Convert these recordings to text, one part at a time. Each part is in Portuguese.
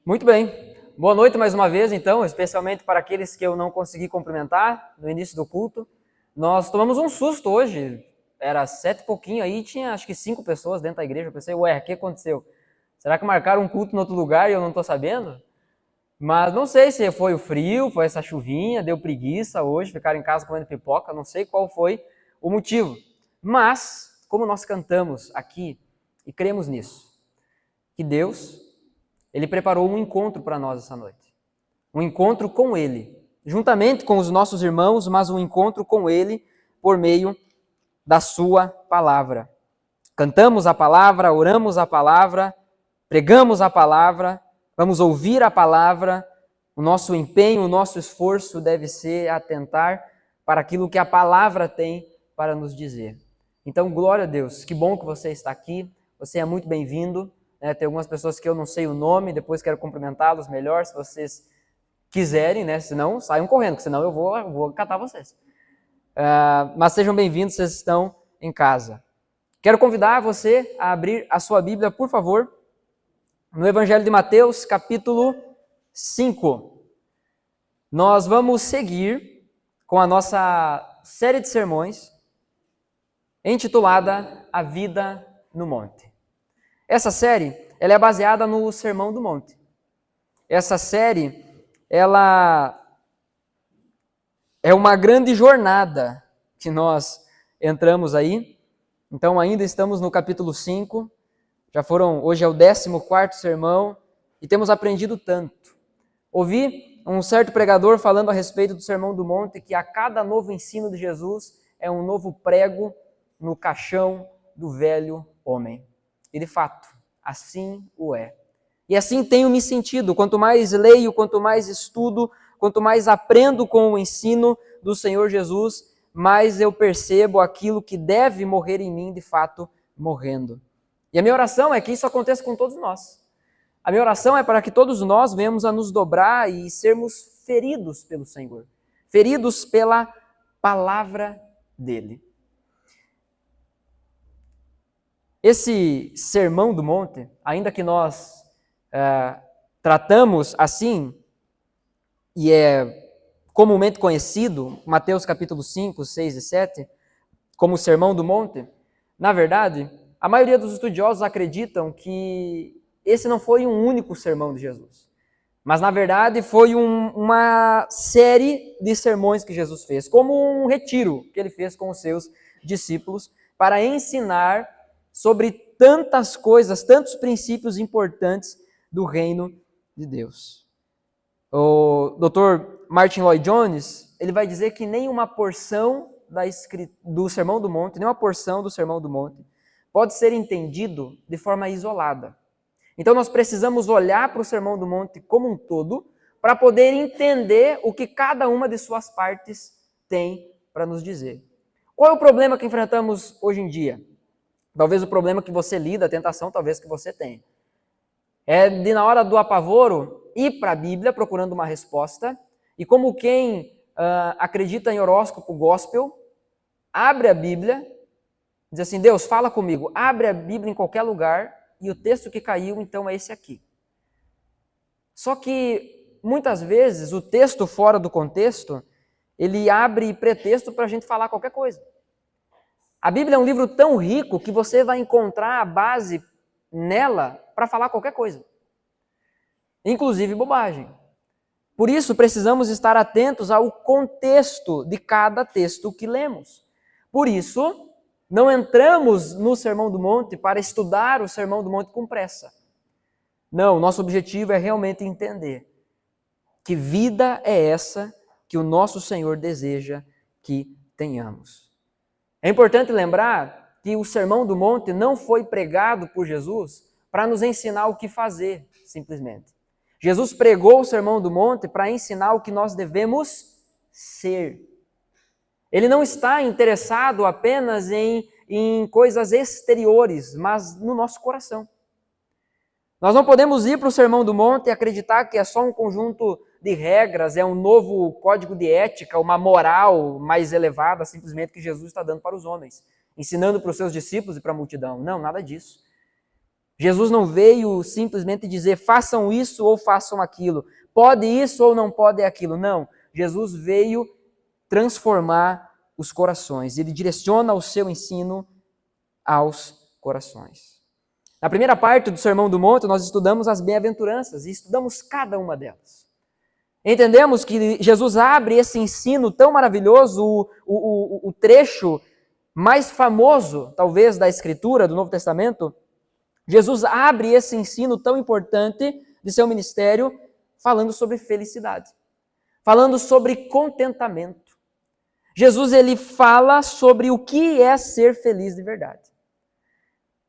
Muito bem. Boa noite mais uma vez, então, especialmente para aqueles que eu não consegui cumprimentar no início do culto. Nós tomamos um susto hoje, era 7 e pouquinho aí, tinha acho que 5 pessoas dentro da igreja. Eu pensei, ué, o que aconteceu? Será que marcaram um culto em outro lugar e eu não estou sabendo? Mas não sei se foi o frio, foi essa chuvinha, deu preguiça hoje, ficaram em casa comendo pipoca, não sei qual foi o motivo. Mas, como nós cantamos aqui e cremos nisso, que Deus, Ele preparou um encontro para nós essa noite. Um encontro com Ele, juntamente com os nossos irmãos, mas um encontro com Ele por meio da Sua palavra. Cantamos a palavra, oramos a palavra, pregamos a palavra, vamos ouvir a palavra. O nosso empenho, o nosso esforço deve ser atentar para aquilo que a palavra tem para nos dizer. Então, glória a Deus, que bom que você está aqui, você é muito bem-vindo. Tem algumas pessoas que eu não sei o nome, depois quero cumprimentá-los melhor, se vocês quiserem, né? Senão, saiam correndo, senão eu vou catar vocês. Mas sejam bem-vindos, vocês estão em casa. Quero convidar você a abrir a sua Bíblia, por favor, no Evangelho de Mateus, capítulo 5. Nós vamos seguir com a nossa série de sermões intitulada A Vida no Monte. Essa série, ela é baseada no Sermão do Monte. Essa série, ela é uma grande jornada que nós entramos aí. Então, ainda estamos no capítulo 5. Hoje é o 14º sermão e temos aprendido tanto. Ouvi um certo pregador falando a respeito do Sermão do Monte que a cada novo ensino de Jesus é um novo prego no caixão do velho homem. E de fato, assim o é. E assim tenho me sentido. Quanto mais leio, quanto mais estudo, quanto mais aprendo com o ensino do Senhor Jesus, mais eu percebo aquilo que deve morrer em mim, de fato, morrendo. E a minha oração é que isso aconteça com todos nós. A minha oração é para que todos nós venhamos a nos dobrar e sermos feridos pelo Senhor. Feridos pela palavra dele. Esse Sermão do Monte, ainda que nós tratamos assim, e é comumente conhecido, Mateus capítulo 5, 6 e 7, como o Sermão do Monte, na verdade, a maioria dos estudiosos acreditam que esse não foi um único sermão de Jesus, mas na verdade foi uma série de sermões que Jesus fez, como um retiro que ele fez com os seus discípulos para ensinar sobre tantas coisas, tantos princípios importantes do reino de Deus. O Dr. Martin Lloyd-Jones, ele vai dizer que nenhuma porção do Sermão do Monte, nenhuma porção do Sermão do Monte pode ser entendido de forma isolada. Então nós precisamos olhar para o Sermão do Monte como um todo para poder entender o que cada uma de suas partes tem para nos dizer. Qual é o problema que enfrentamos hoje em dia? Talvez o problema que você lida, a tentação talvez que você tenha. É de, na hora do apavoro, ir para a Bíblia procurando uma resposta, e como quem acredita em horóscopo gospel, abre a Bíblia, diz assim, Deus, fala comigo, abre a Bíblia em qualquer lugar, e o texto que caiu, então, é esse aqui. Só que, muitas vezes, o texto fora do contexto, ele abre pretexto para a gente falar qualquer coisa. A Bíblia é um livro tão rico que você vai encontrar a base nela para falar qualquer coisa, inclusive bobagem. Por isso, precisamos estar atentos ao contexto de cada texto que lemos. Por isso, não entramos no Sermão do Monte para estudar o Sermão do Monte com pressa. Não, nosso objetivo é realmente entender que vida é essa que o nosso Senhor deseja que tenhamos. É importante lembrar que o Sermão do Monte não foi pregado por Jesus para nos ensinar o que fazer, simplesmente. Jesus pregou o Sermão do Monte para ensinar o que nós devemos ser. Ele não está interessado apenas em coisas exteriores, mas no nosso coração. Nós não podemos ir para o Sermão do Monte e acreditar que é só um conjunto de regras, é um novo código de ética, uma moral mais elevada, simplesmente que Jesus está dando para os homens, ensinando para os seus discípulos e para a multidão. Não, nada disso. Jesus não veio simplesmente dizer façam isso ou façam aquilo, pode isso ou não pode aquilo. Não, Jesus veio transformar os corações. Ele direciona o seu ensino aos corações. Na primeira parte do Sermão do Monte, nós estudamos as bem-aventuranças e estudamos cada uma delas. Entendemos que Jesus abre esse ensino tão maravilhoso, o trecho mais famoso, talvez, da Escritura, do Novo Testamento. Jesus abre esse ensino tão importante de seu ministério falando sobre felicidade, falando sobre contentamento. Jesus, ele fala sobre o que é ser feliz de verdade.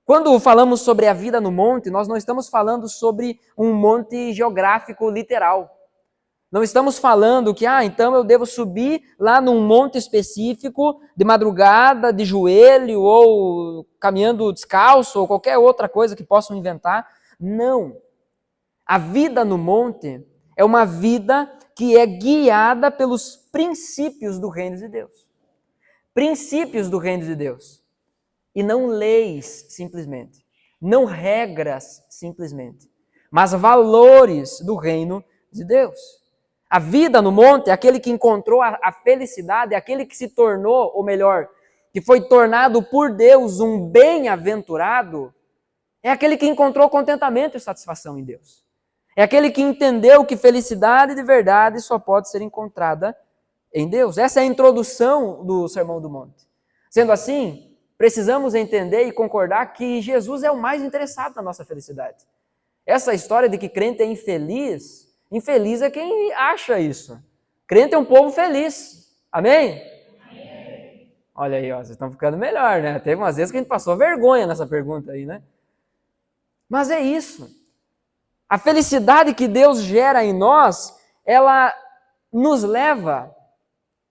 Quando falamos sobre a vida no monte, nós não estamos falando sobre um monte geográfico literal. Não estamos falando que, então eu devo subir lá num monte específico, de madrugada, de joelho, ou caminhando descalço, ou qualquer outra coisa que possam inventar. Não. A vida no monte é uma vida que é guiada pelos princípios do reino de Deus. Princípios do reino de Deus. E não leis, simplesmente. Não regras, simplesmente. Mas valores do reino de Deus. A vida no monte é aquele que encontrou a felicidade, é aquele que se tornou, ou melhor, que foi tornado por Deus um bem-aventurado, é aquele que encontrou contentamento e satisfação em Deus. É aquele que entendeu que felicidade de verdade só pode ser encontrada em Deus. Essa é a introdução do Sermão do Monte. Sendo assim, precisamos entender e concordar que Jesus é o mais interessado na nossa felicidade. Essa história de que crente é infeliz é quem acha isso. Crente é um povo feliz. Amém? Amém. Olha aí, vocês estão ficando melhor, né? Teve umas vezes que a gente passou vergonha nessa pergunta aí, né? Mas é isso. A felicidade que Deus gera em nós, ela nos leva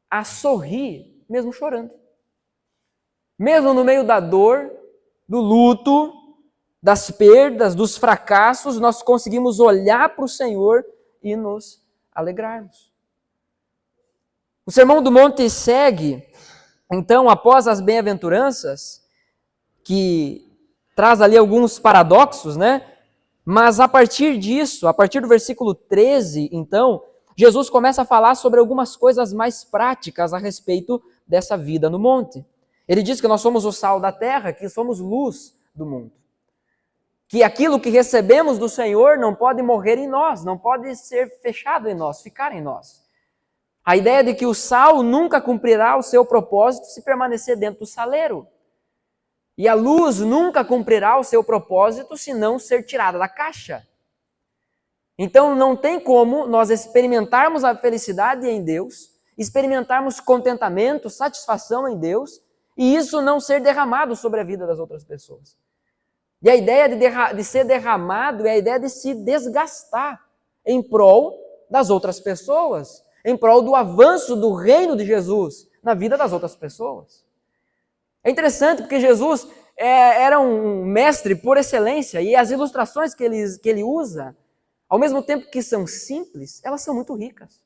a sorrir, mesmo chorando. Mesmo no meio da dor, do luto, das perdas, dos fracassos, nós conseguimos olhar para o Senhor e nos alegrarmos. O Sermão do Monte segue, então, após as bem-aventuranças, que traz ali alguns paradoxos, né? Mas a partir disso, a partir do versículo 13, então, Jesus começa a falar sobre algumas coisas mais práticas a respeito dessa vida no monte. Ele diz que nós somos o sal da terra, que somos luz do mundo. Que aquilo que recebemos do Senhor não pode morrer em nós, não pode ser fechado em nós, ficar em nós. A ideia de que o sal nunca cumprirá o seu propósito se permanecer dentro do saleiro. E a luz nunca cumprirá o seu propósito se não ser tirada da caixa. Então não tem como nós experimentarmos a felicidade em Deus, experimentarmos contentamento, satisfação em Deus, e isso não ser derramado sobre a vida das outras pessoas. E a ideia de ser derramado é a ideia de se desgastar em prol das outras pessoas, em prol do avanço do reino de Jesus na vida das outras pessoas. É interessante porque Jesus era um mestre por excelência e as ilustrações que ele usa, ao mesmo tempo que são simples, elas são muito ricas.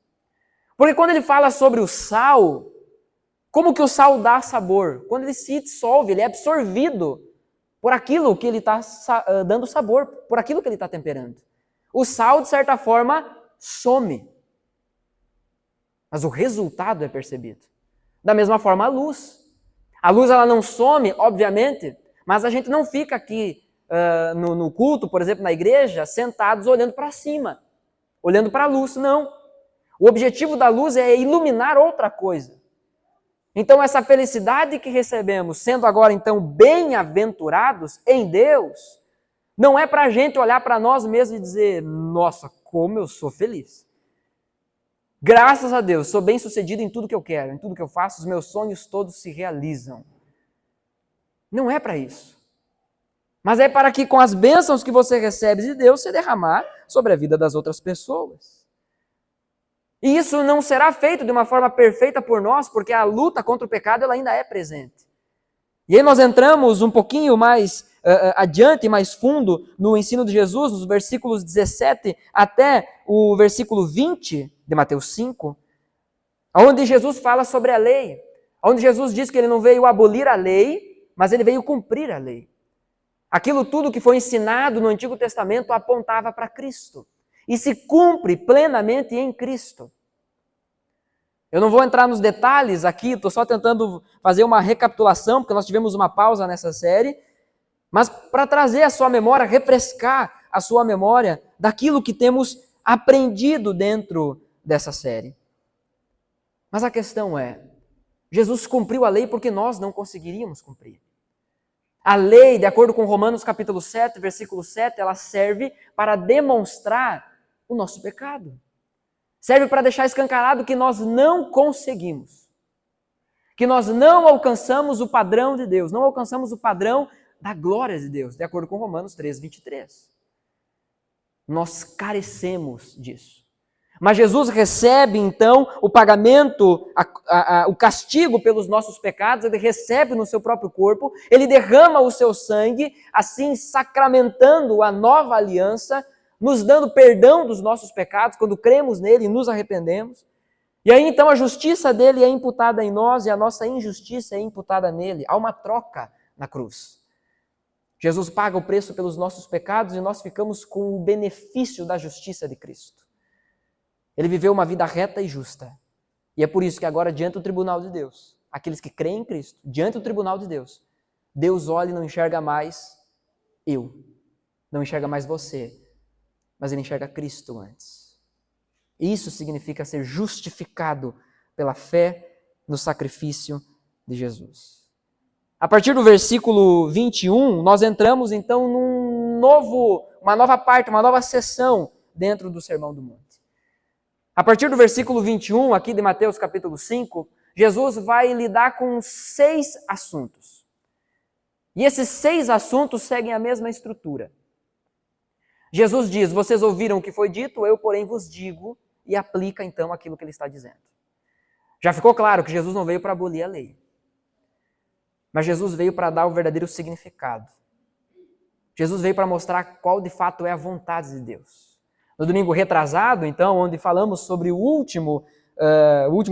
Porque quando ele fala sobre o sal, como que o sal dá sabor? Quando ele se dissolve, ele é absorvido por aquilo que ele está dando sabor, por aquilo que ele está temperando. O sal, de certa forma, some. Mas o resultado é percebido. Da mesma forma, a luz. A luz ela não some, obviamente, mas a gente não fica aqui no culto, por exemplo, na igreja, sentados olhando para cima, olhando para a luz. Não. O objetivo da luz é iluminar outra coisa. Então, essa felicidade que recebemos, sendo agora, então, bem-aventurados em Deus, não é para a gente olhar para nós mesmos e dizer, nossa, como eu sou feliz. Graças a Deus, sou bem-sucedido em tudo que eu quero, em tudo que eu faço, os meus sonhos todos se realizam. Não é para isso. Mas é para que com as bênçãos que você recebe de Deus, você derramar sobre a vida das outras pessoas. E isso não será feito de uma forma perfeita por nós, porque a luta contra o pecado ela ainda é presente. E aí nós entramos um pouquinho mais adiante, mais fundo, no ensino de Jesus, nos versículos 17 até o versículo 20 de Mateus 5, onde Jesus fala sobre a lei, onde Jesus diz que ele não veio abolir a lei, mas ele veio cumprir a lei. Aquilo tudo que foi ensinado no Antigo Testamento apontava para Cristo e se cumpre plenamente em Cristo. Eu não vou entrar nos detalhes aqui, estou só tentando fazer uma recapitulação, porque nós tivemos uma pausa nessa série, mas para trazer a sua memória, refrescar a sua memória daquilo que temos aprendido dentro dessa série. Mas a questão é, Jesus cumpriu a lei porque nós não conseguiríamos cumprir. A lei, de acordo com Romanos capítulo 7, versículo 7, ela serve para demonstrar o nosso pecado. Serve para deixar escancarado que nós não conseguimos. Que nós não alcançamos o padrão de Deus, não alcançamos o padrão da glória de Deus, de acordo com Romanos 3, 23. Nós carecemos disso. Mas Jesus recebe, então, o pagamento, o castigo pelos nossos pecados, ele recebe no seu próprio corpo, ele derrama o seu sangue, assim sacramentando a nova aliança, nos dando perdão dos nossos pecados, quando cremos nele e nos arrependemos. E aí, então, a justiça dele é imputada em nós e a nossa injustiça é imputada nele. Há uma troca na cruz. Jesus paga o preço pelos nossos pecados e nós ficamos com o benefício da justiça de Cristo. Ele viveu uma vida reta e justa. E é por isso que agora, diante do tribunal de Deus, aqueles que creem em Cristo, diante do tribunal de Deus, Deus olha e não enxerga mais eu, não enxerga mais você, mas ele enxerga Cristo antes. Isso significa ser justificado pela fé no sacrifício de Jesus. A partir do versículo 21, nós entramos então uma nova parte, uma nova seção dentro do Sermão do Monte. A partir do versículo 21, aqui de Mateus capítulo 5, Jesus vai lidar com 6 assuntos. E esses 6 assuntos seguem a mesma estrutura. Jesus diz, vocês ouviram o que foi dito, eu porém vos digo, e aplica então aquilo que ele está dizendo. Já ficou claro que Jesus não veio para abolir a lei. Mas Jesus veio para dar o verdadeiro significado. Jesus veio para mostrar qual de fato é a vontade de Deus. No domingo retrasado, então, onde falamos sobre o último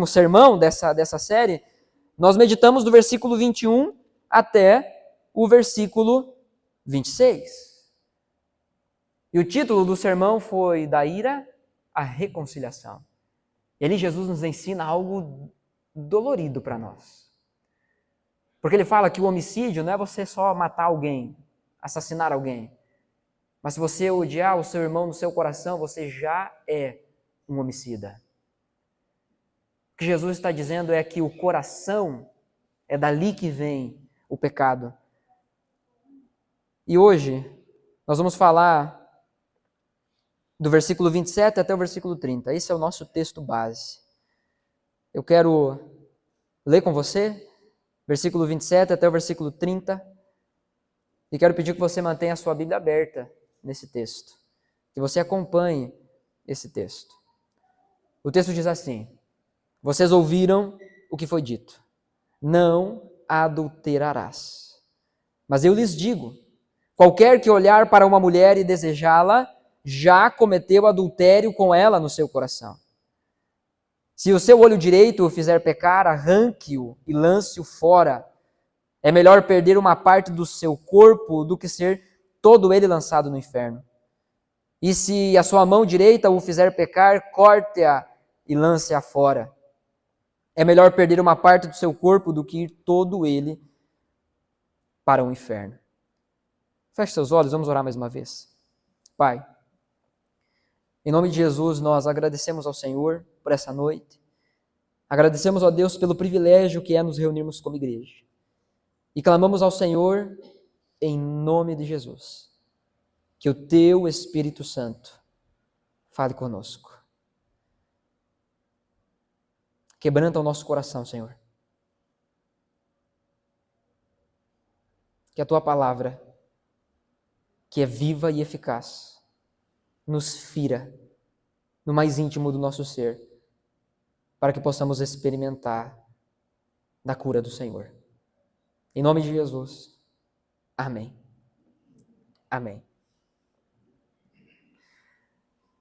sermão dessa série, nós meditamos do versículo 21 até o versículo 26. E o título do sermão foi Da Ira à Reconciliação. E ali Jesus nos ensina algo dolorido para nós. Porque ele fala que o homicídio não é você só matar alguém, assassinar alguém. Mas se você odiar o seu irmão no seu coração, você já é um homicida. O que Jesus está dizendo é que o coração é dali que vem o pecado. E hoje nós vamos falar do versículo 27 até o versículo 30. Esse é o nosso texto base. Eu quero ler com você, versículo 27 até o versículo 30. E quero pedir que você mantenha a sua Bíblia aberta nesse texto, que você acompanhe esse texto. O texto diz assim: vocês ouviram o que foi dito, não adulterarás. Mas eu lhes digo, qualquer que olhar para uma mulher e desejá-la, já cometeu adultério com ela no seu coração. Se o seu olho direito o fizer pecar, arranque-o e lance-o fora. É melhor perder uma parte do seu corpo do que ser todo ele lançado no inferno. E se a sua mão direita o fizer pecar, corte-a e lance-a fora. É melhor perder uma parte do seu corpo do que ir todo ele para o inferno. Feche seus olhos, vamos orar mais uma vez. Pai, em nome de Jesus, nós agradecemos ao Senhor por essa noite. Agradecemos a Deus pelo privilégio que é nos reunirmos como igreja. E clamamos ao Senhor em nome de Jesus, que o Teu Espírito Santo fale conosco. Quebranta o nosso coração, Senhor. Que a Tua palavra, que é viva e eficaz, nos fira no mais íntimo do nosso ser, para que possamos experimentar da cura do Senhor. Em nome de Jesus. Amém. Amém.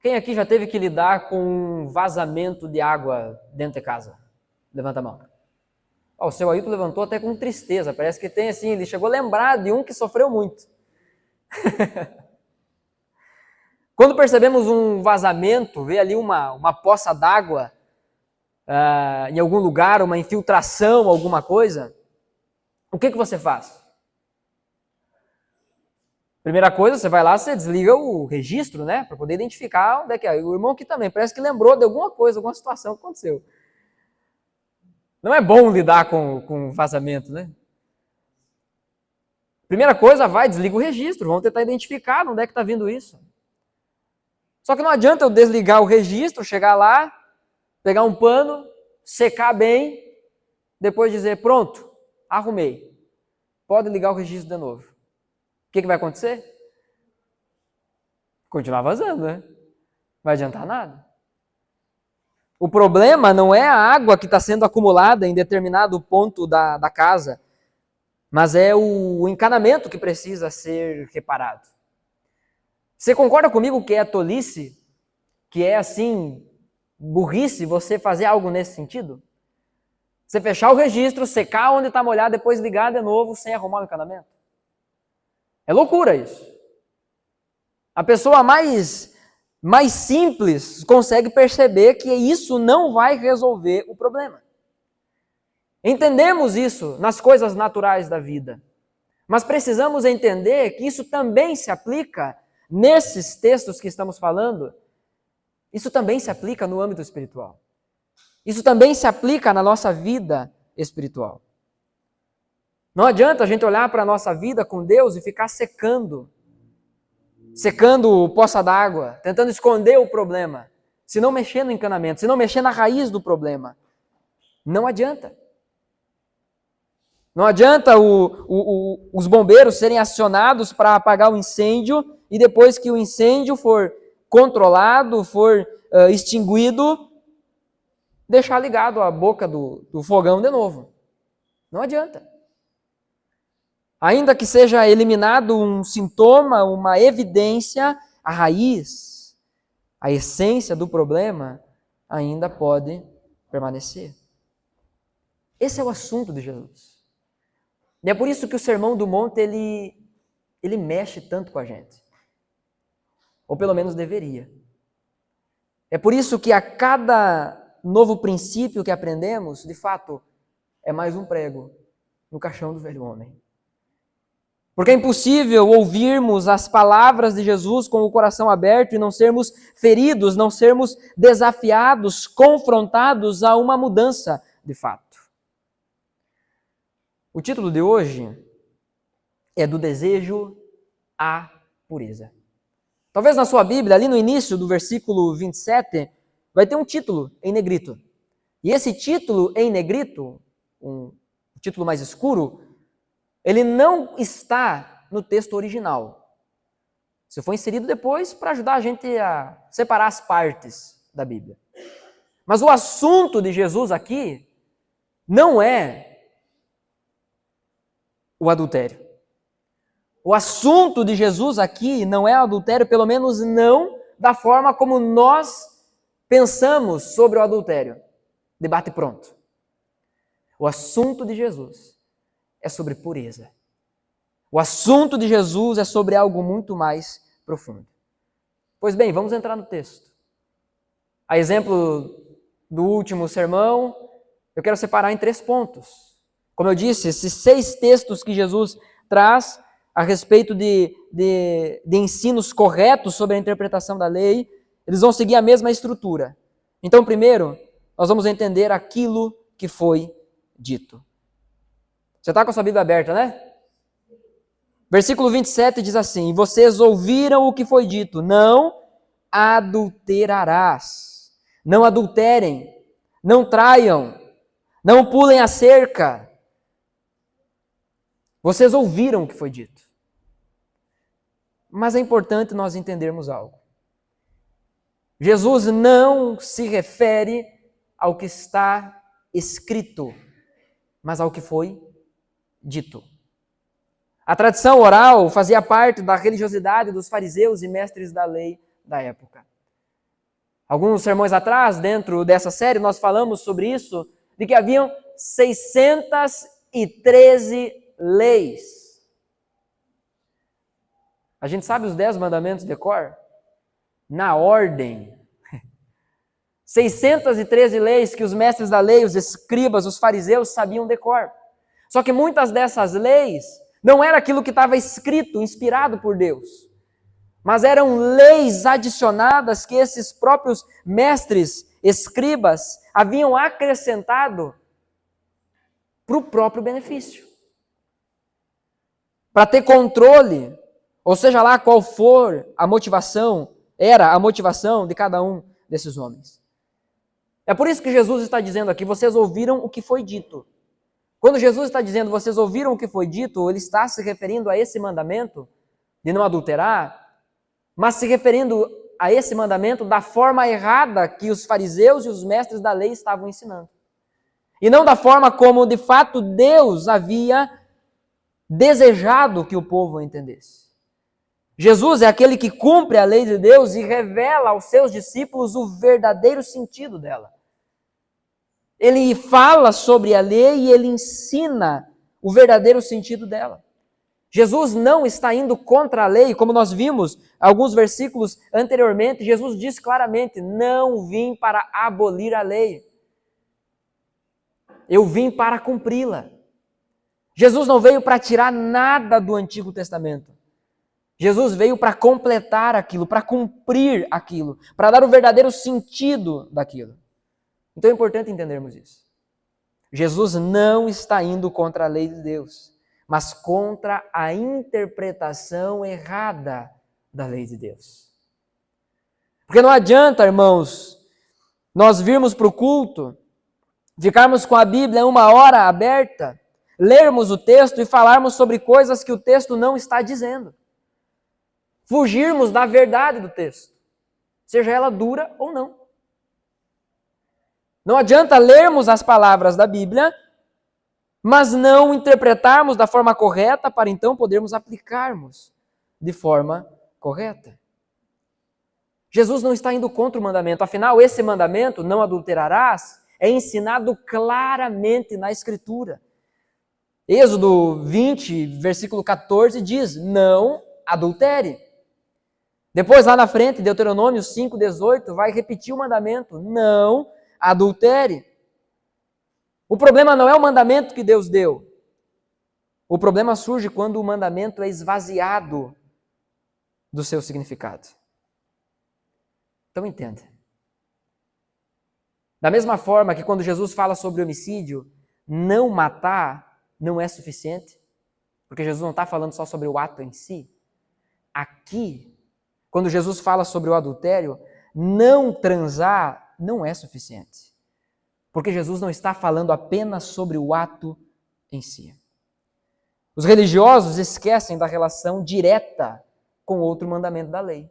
Quem aqui já teve que lidar com um vazamento de água dentro de casa? Levanta a mão. O seu Ailton levantou até com tristeza. Parece que tem assim, ele chegou a lembrar de um que sofreu muito. Quando percebemos um vazamento, vê ali uma poça d'água em algum lugar, uma infiltração, alguma coisa, o que você faz? Primeira coisa, você vai lá, você desliga o registro, né? Para poder identificar onde é que é. O irmão aqui também, parece que lembrou de alguma coisa, alguma situação que aconteceu. Não é bom lidar com vazamento, né? Primeira coisa, vai, desliga o registro, vamos tentar identificar onde é que está vindo isso. Só que não adianta eu desligar o registro, chegar lá, pegar um pano, secar bem, depois dizer, pronto, arrumei. Pode ligar o registro de novo. O que vai acontecer? Continuar vazando, né? Não vai adiantar nada. O problema não é a água que está sendo acumulada em determinado ponto da casa, mas é o encanamento que precisa ser reparado. Você concorda comigo que é tolice, que é assim, burrice você fazer algo nesse sentido? Você fechar o registro, secar onde está molhado, depois ligar de novo sem arrumar o encanamento? É loucura isso. A pessoa mais simples consegue perceber que isso não vai resolver o problema. Entendemos isso nas coisas naturais da vida, mas precisamos entender que isso também se aplica nesses textos que estamos falando, isso também se aplica no âmbito espiritual. Isso também se aplica na nossa vida espiritual. Não adianta a gente olhar para a nossa vida com Deus e ficar secando poça d'água, tentando esconder o problema, se não mexer no encanamento, se não mexer na raiz do problema. Não adianta. Não adianta os bombeiros serem acionados para apagar o incêndio e depois que o incêndio for controlado, for extinguido, deixar ligado a boca do fogão de novo. Não adianta. Ainda que seja eliminado um sintoma, uma evidência, a raiz, a essência do problema ainda pode permanecer. Esse é o assunto de Jesus. E é por isso que o Sermão do Monte, ele mexe tanto com a gente. Ou pelo menos deveria. É por isso que a cada novo princípio que aprendemos, de fato, é mais um prego no caixão do velho homem. Porque é impossível ouvirmos as palavras de Jesus com o coração aberto e não sermos feridos, não sermos desafiados, confrontados a uma mudança de fato. O título de hoje é do desejo à pureza. Talvez na sua Bíblia, ali no início do versículo 27, vai ter um título em negrito. E esse título em negrito, um título mais escuro, ele não está no texto original. Isso foi inserido depois para ajudar a gente a separar as partes da Bíblia. Mas o assunto de Jesus aqui não é o adultério. O assunto de Jesus aqui não é o adultério, pelo menos não da forma como nós pensamos sobre o adultério. Debate pronto. O assunto de Jesus é sobre pureza. O assunto de Jesus é sobre algo muito mais profundo. Pois bem, vamos entrar no texto. A exemplo do último sermão, eu quero separar em 3 pontos. Como eu disse, esses 6 textos que Jesus traz a respeito de ensinos corretos sobre a interpretação da lei, eles vão seguir a mesma estrutura. Então, primeiro, nós vamos entender aquilo que foi dito. Você está com a sua Bíblia aberta, né? Versículo 27 diz assim: vocês ouviram o que foi dito, não adulterarás. Não adulterem, não traiam, não pulem a cerca. Vocês ouviram o que foi dito. Mas é importante nós entendermos algo. Jesus não se refere ao que está escrito, mas ao que foi dito. A tradição oral fazia parte da religiosidade dos fariseus e mestres da lei da época. Alguns sermões atrás, dentro dessa série, nós falamos sobre isso, de que haviam 613 leis. A gente sabe os 10 mandamentos de cor? Na ordem. 613 leis que os mestres da lei, os escribas, os fariseus sabiam de cor. Só que muitas dessas leis não era aquilo que estava escrito, inspirado por Deus, mas eram leis adicionadas que esses próprios mestres, escribas, haviam acrescentado para o próprio benefício. Para ter controle, ou seja lá qual for a motivação, era a motivação de cada um desses homens. É por isso que Jesus está dizendo aqui, vocês ouviram o que foi dito. Quando Jesus está dizendo, vocês ouviram o que foi dito, ele está se referindo a esse mandamento de não adulterar, mas se referindo a esse mandamento da forma errada que os fariseus e os mestres da lei estavam ensinando. E não da forma como, de fato, Deus havia desejado que o povo entendesse. Jesus é aquele que cumpre a lei de Deus e revela aos seus discípulos o verdadeiro sentido dela. Ele fala sobre a lei e ele ensina o verdadeiro sentido dela. Jesus não está indo contra a lei, como nós vimos alguns versículos anteriormente. Jesus diz claramente, não vim para abolir a lei. Eu vim para cumpri-la. Jesus não veio para tirar nada do Antigo Testamento. Jesus veio para completar aquilo, para cumprir aquilo, para dar o verdadeiro sentido daquilo. Então é importante entendermos isso. Jesus não está indo contra a lei de Deus, mas contra a interpretação errada da lei de Deus. Porque não adianta, irmãos, nós virmos para o culto, ficarmos com a Bíblia 1 hora aberta, lermos o texto e falarmos sobre coisas que o texto não está dizendo. Fugirmos da verdade do texto, seja ela dura ou não. Não adianta lermos as palavras da Bíblia, mas não interpretarmos da forma correta para então podermos aplicarmos de forma correta. Jesus não está indo contra o mandamento, afinal esse mandamento, não adulterarás, é ensinado claramente na Escritura. Êxodo 20, versículo 14 diz, não adultere. Depois lá na frente, Deuteronômio 5, 18, vai repetir o mandamento, não adultere. O problema não é o mandamento que Deus deu. O problema surge quando o mandamento é esvaziado do seu significado. Então entenda. Da mesma forma que quando Jesus fala sobre homicídio, não matar não é suficiente, porque Jesus não está falando só sobre o ato em si. Aqui, quando Jesus fala sobre o adultério, não transar não é suficiente. Porque Jesus não está falando apenas sobre o ato em si. Os religiosos esquecem da relação direta com outro mandamento da lei.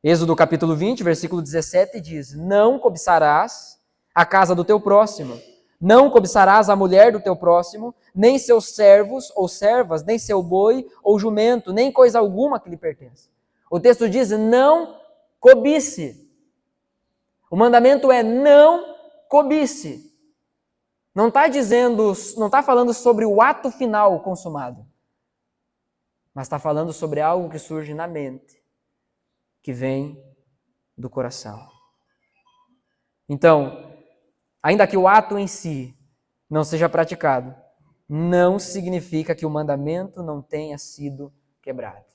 Êxodo capítulo 20, versículo 17 diz, não cobiçarás a casa do teu próximo, não cobiçarás a mulher do teu próximo, nem seus servos ou servas, nem seu boi ou jumento, nem coisa alguma que lhe pertence. O texto diz, não cobice. O mandamento é não cobice. Não está dizendo, não está falando sobre o ato final consumado, mas está falando sobre algo que surge na mente, que vem do coração. Então, ainda que o ato em si não seja praticado, não significa que o mandamento não tenha sido quebrado.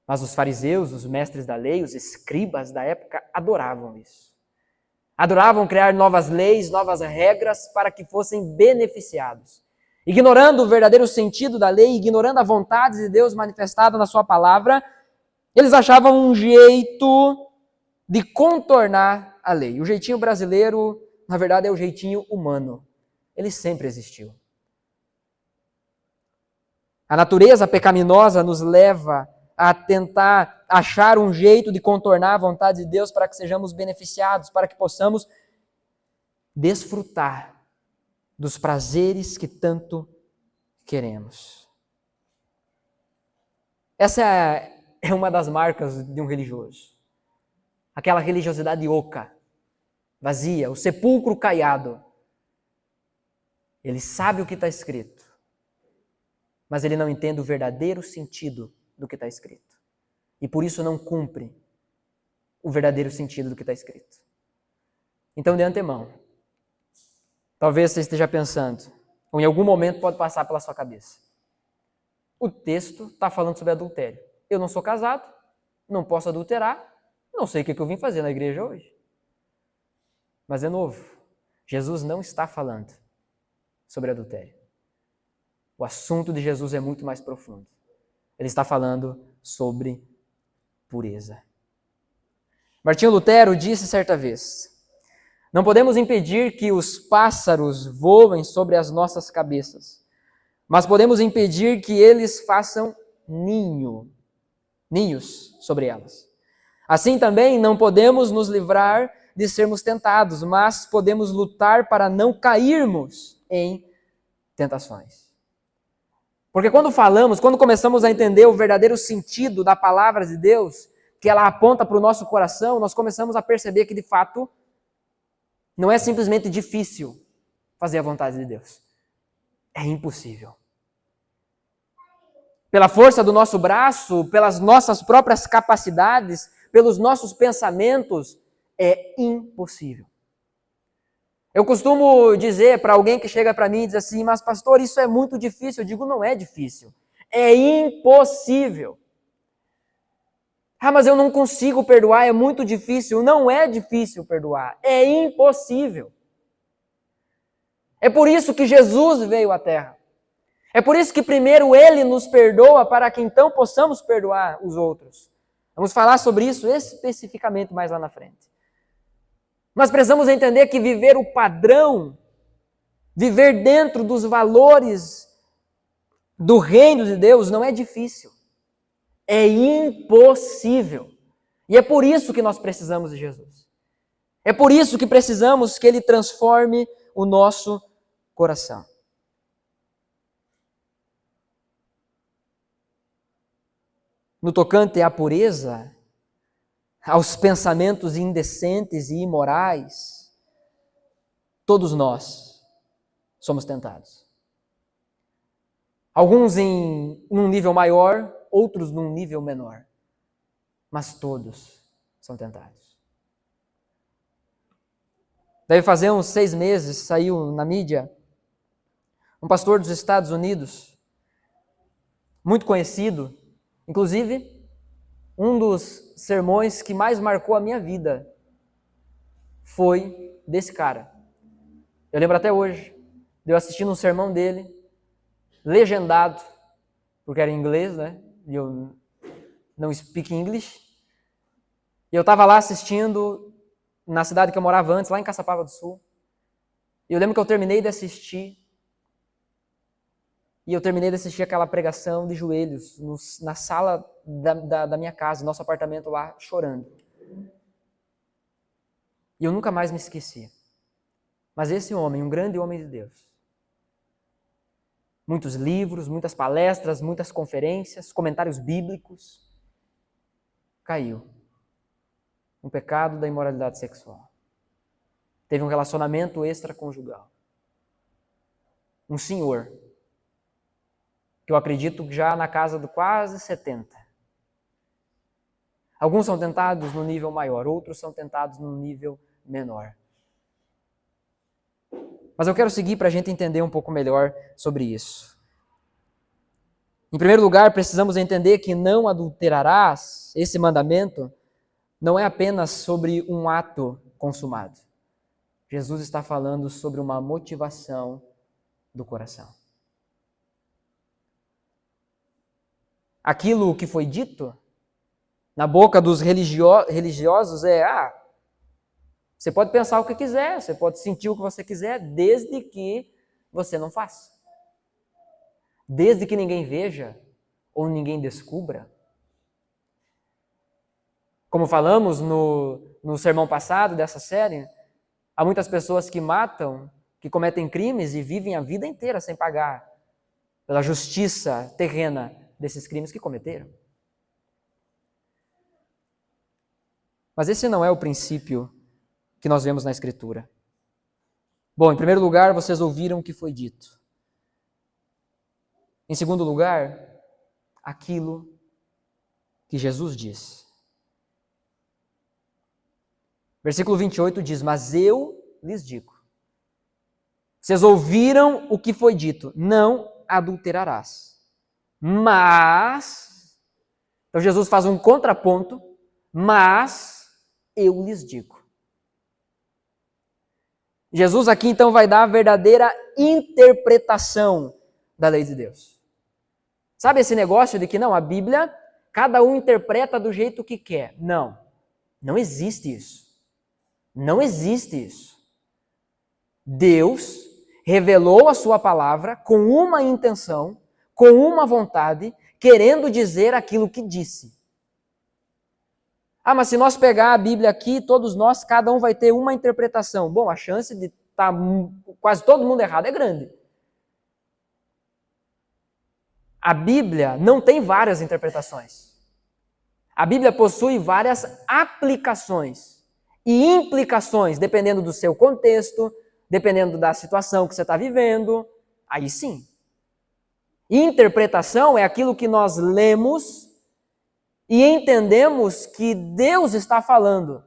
Mas os fariseus, os mestres da lei, os escribas da época adoravam isso. Adoravam criar novas leis, novas regras para que fossem beneficiados. Ignorando o verdadeiro sentido da lei, ignorando a vontade de Deus manifestada na sua palavra, eles achavam um jeito de contornar a lei. O jeitinho brasileiro, na verdade, é o jeitinho humano. Ele sempre existiu. A natureza pecaminosa nos leva a tentar achar um jeito de contornar a vontade de Deus para que sejamos beneficiados, para que possamos desfrutar dos prazeres que tanto queremos. Essa é uma das marcas de um religioso. Aquela religiosidade oca, vazia, o sepulcro caiado. Ele sabe o que está escrito, mas ele não entende o verdadeiro sentido do que está escrito. E por isso não cumpre o verdadeiro sentido do que está escrito. Então, de antemão, talvez você esteja pensando, ou em algum momento pode passar pela sua cabeça, o texto está falando sobre adultério. Eu não sou casado, não posso adulterar, não sei o que eu vim fazer na igreja hoje. Mas, de novo, Jesus não está falando sobre adultério. O assunto de Jesus é muito mais profundo. Ele está falando sobre pureza. Martinho Lutero disse certa vez: não podemos impedir que os pássaros voem sobre as nossas cabeças, mas podemos impedir que eles façam ninhos sobre elas. Assim também não podemos nos livrar de sermos tentados, mas podemos lutar para não cairmos em tentações. Porque quando começamos a entender o verdadeiro sentido da palavra de Deus, que ela aponta para o nosso coração, nós começamos a perceber que, de fato, não é simplesmente difícil fazer a vontade de Deus. É impossível. Pela força do nosso braço, pelas nossas próprias capacidades, pelos nossos pensamentos, é impossível. Eu costumo dizer para alguém que chega para mim e diz assim: mas pastor, isso é muito difícil. Eu digo: não é difícil, é impossível. Ah, mas eu não consigo perdoar, é muito difícil. Não é difícil perdoar, é impossível. É por isso que Jesus veio à Terra. É por isso que primeiro Ele nos perdoa, para que então possamos perdoar os outros. Vamos falar sobre isso especificamente mais lá na frente. Mas precisamos entender que viver o padrão, viver dentro dos valores do reino de Deus não é difícil. É impossível. E é por isso que nós precisamos de Jesus. É por isso que precisamos que Ele transforme o nosso coração. No tocante à pureza, aos pensamentos indecentes e imorais, todos nós somos tentados. Alguns num nível maior, outros num nível menor. Mas todos são tentados. Deve fazer uns 6 meses, saiu na mídia, um pastor dos Estados Unidos, muito conhecido, inclusive, um dos sermões que mais marcou a minha vida foi desse cara. Eu lembro até hoje, de eu assistindo um sermão dele, legendado, porque era em inglês, né? E eu não speak English. E eu estava lá assistindo na cidade que eu morava antes, lá em Caçapava do Sul. E eu lembro que eu terminei de assistir. E eu terminei de assistir aquela pregação de joelhos na sala da minha casa, nosso apartamento lá, chorando. E eu nunca mais me esqueci. Mas esse homem, um grande homem de Deus, muitos livros, muitas palestras, muitas conferências, comentários bíblicos, caiu no pecado da imoralidade sexual. Teve um relacionamento extraconjugal. Um senhor, que eu acredito que já na casa de quase 70. Alguns são tentados no nível maior, outros são tentados no nível menor. Mas eu quero seguir para a gente entender um pouco melhor sobre isso. Em primeiro lugar, precisamos entender que não adulterarás, esse mandamento, não é apenas sobre um ato consumado. Jesus está falando sobre uma motivação do coração. Aquilo que foi dito na boca dos religiosos é: você pode pensar o que quiser, você pode sentir o que você quiser, desde que você não faça. Desde que ninguém veja ou ninguém descubra. Como falamos no sermão passado dessa série, há muitas pessoas que matam, que cometem crimes e vivem a vida inteira sem pagar pela justiça terrena desses crimes que cometeram. Mas esse não é o princípio que nós vemos na Escritura. Bom, em primeiro lugar, vocês ouviram o que foi dito. Em segundo lugar, aquilo que Jesus diz. Versículo 28 diz: mas eu lhes digo. Vocês ouviram o que foi dito, não adulterarás. Mas, então Jesus faz um contraponto, mas eu lhes digo. Jesus aqui então vai dar a verdadeira interpretação da lei de Deus. Sabe esse negócio de que não, a Bíblia, cada um interpreta do jeito que quer. Não, não existe isso. Não existe isso. Deus revelou a sua palavra com uma intenção, com uma vontade, querendo dizer aquilo que disse. Ah, mas se nós pegar a Bíblia aqui, todos nós, cada um vai ter uma interpretação. Bom, a chance de estar quase todo mundo errado é grande. A Bíblia não tem várias interpretações. A Bíblia possui várias aplicações e implicações, dependendo do seu contexto, dependendo da situação que você está vivendo. Aí sim. Interpretação é aquilo que nós lemos e entendemos que Deus está falando.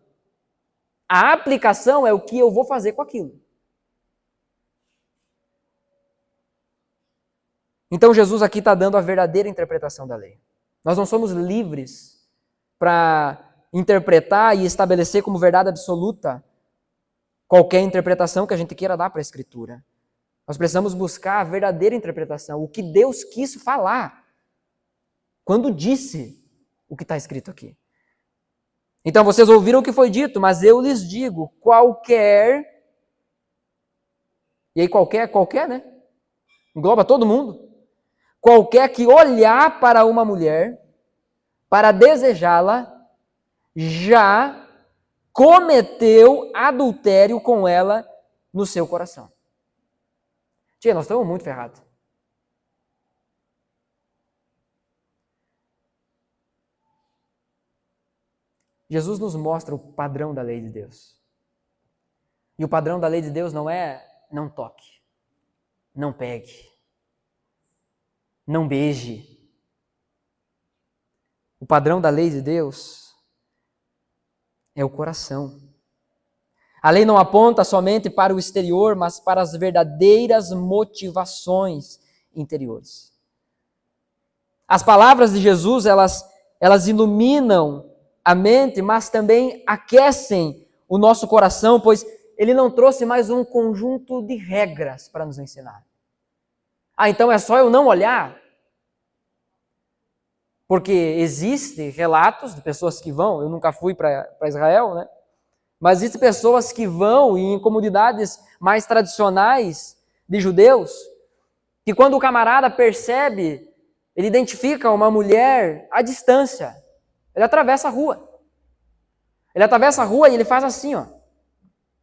A aplicação é o que eu vou fazer com aquilo. Então Jesus aqui está dando a verdadeira interpretação da lei. Nós não somos livres para interpretar e estabelecer como verdade absoluta qualquer interpretação que a gente queira dar para a Escritura. Nós precisamos buscar a verdadeira interpretação, o que Deus quis falar quando disse o que está escrito aqui. Então, vocês ouviram o que foi dito, mas eu lhes digo, qualquer... E aí qualquer, né? Engloba todo mundo. Qualquer que olhar para uma mulher, para desejá-la, já cometeu adultério com ela no seu coração. Tia, nós estamos muito ferrados. Jesus nos mostra o padrão da lei de Deus. E o padrão da lei de Deus não é não toque, não pegue, não beije. O padrão da lei de Deus é o coração. A lei não aponta somente para o exterior, mas para as verdadeiras motivações interiores. As palavras de Jesus, elas iluminam a mente, mas também aquecem o nosso coração, pois ele não trouxe mais um conjunto de regras para nos ensinar. Ah, então é só eu não olhar? Porque existem relatos de pessoas que vão, eu nunca fui para Israel, né? Mas existem pessoas que vão em comunidades mais tradicionais de judeus, que quando o camarada percebe, ele identifica uma mulher à distância. Ele atravessa a rua. Ele atravessa a rua e ele faz assim, ó.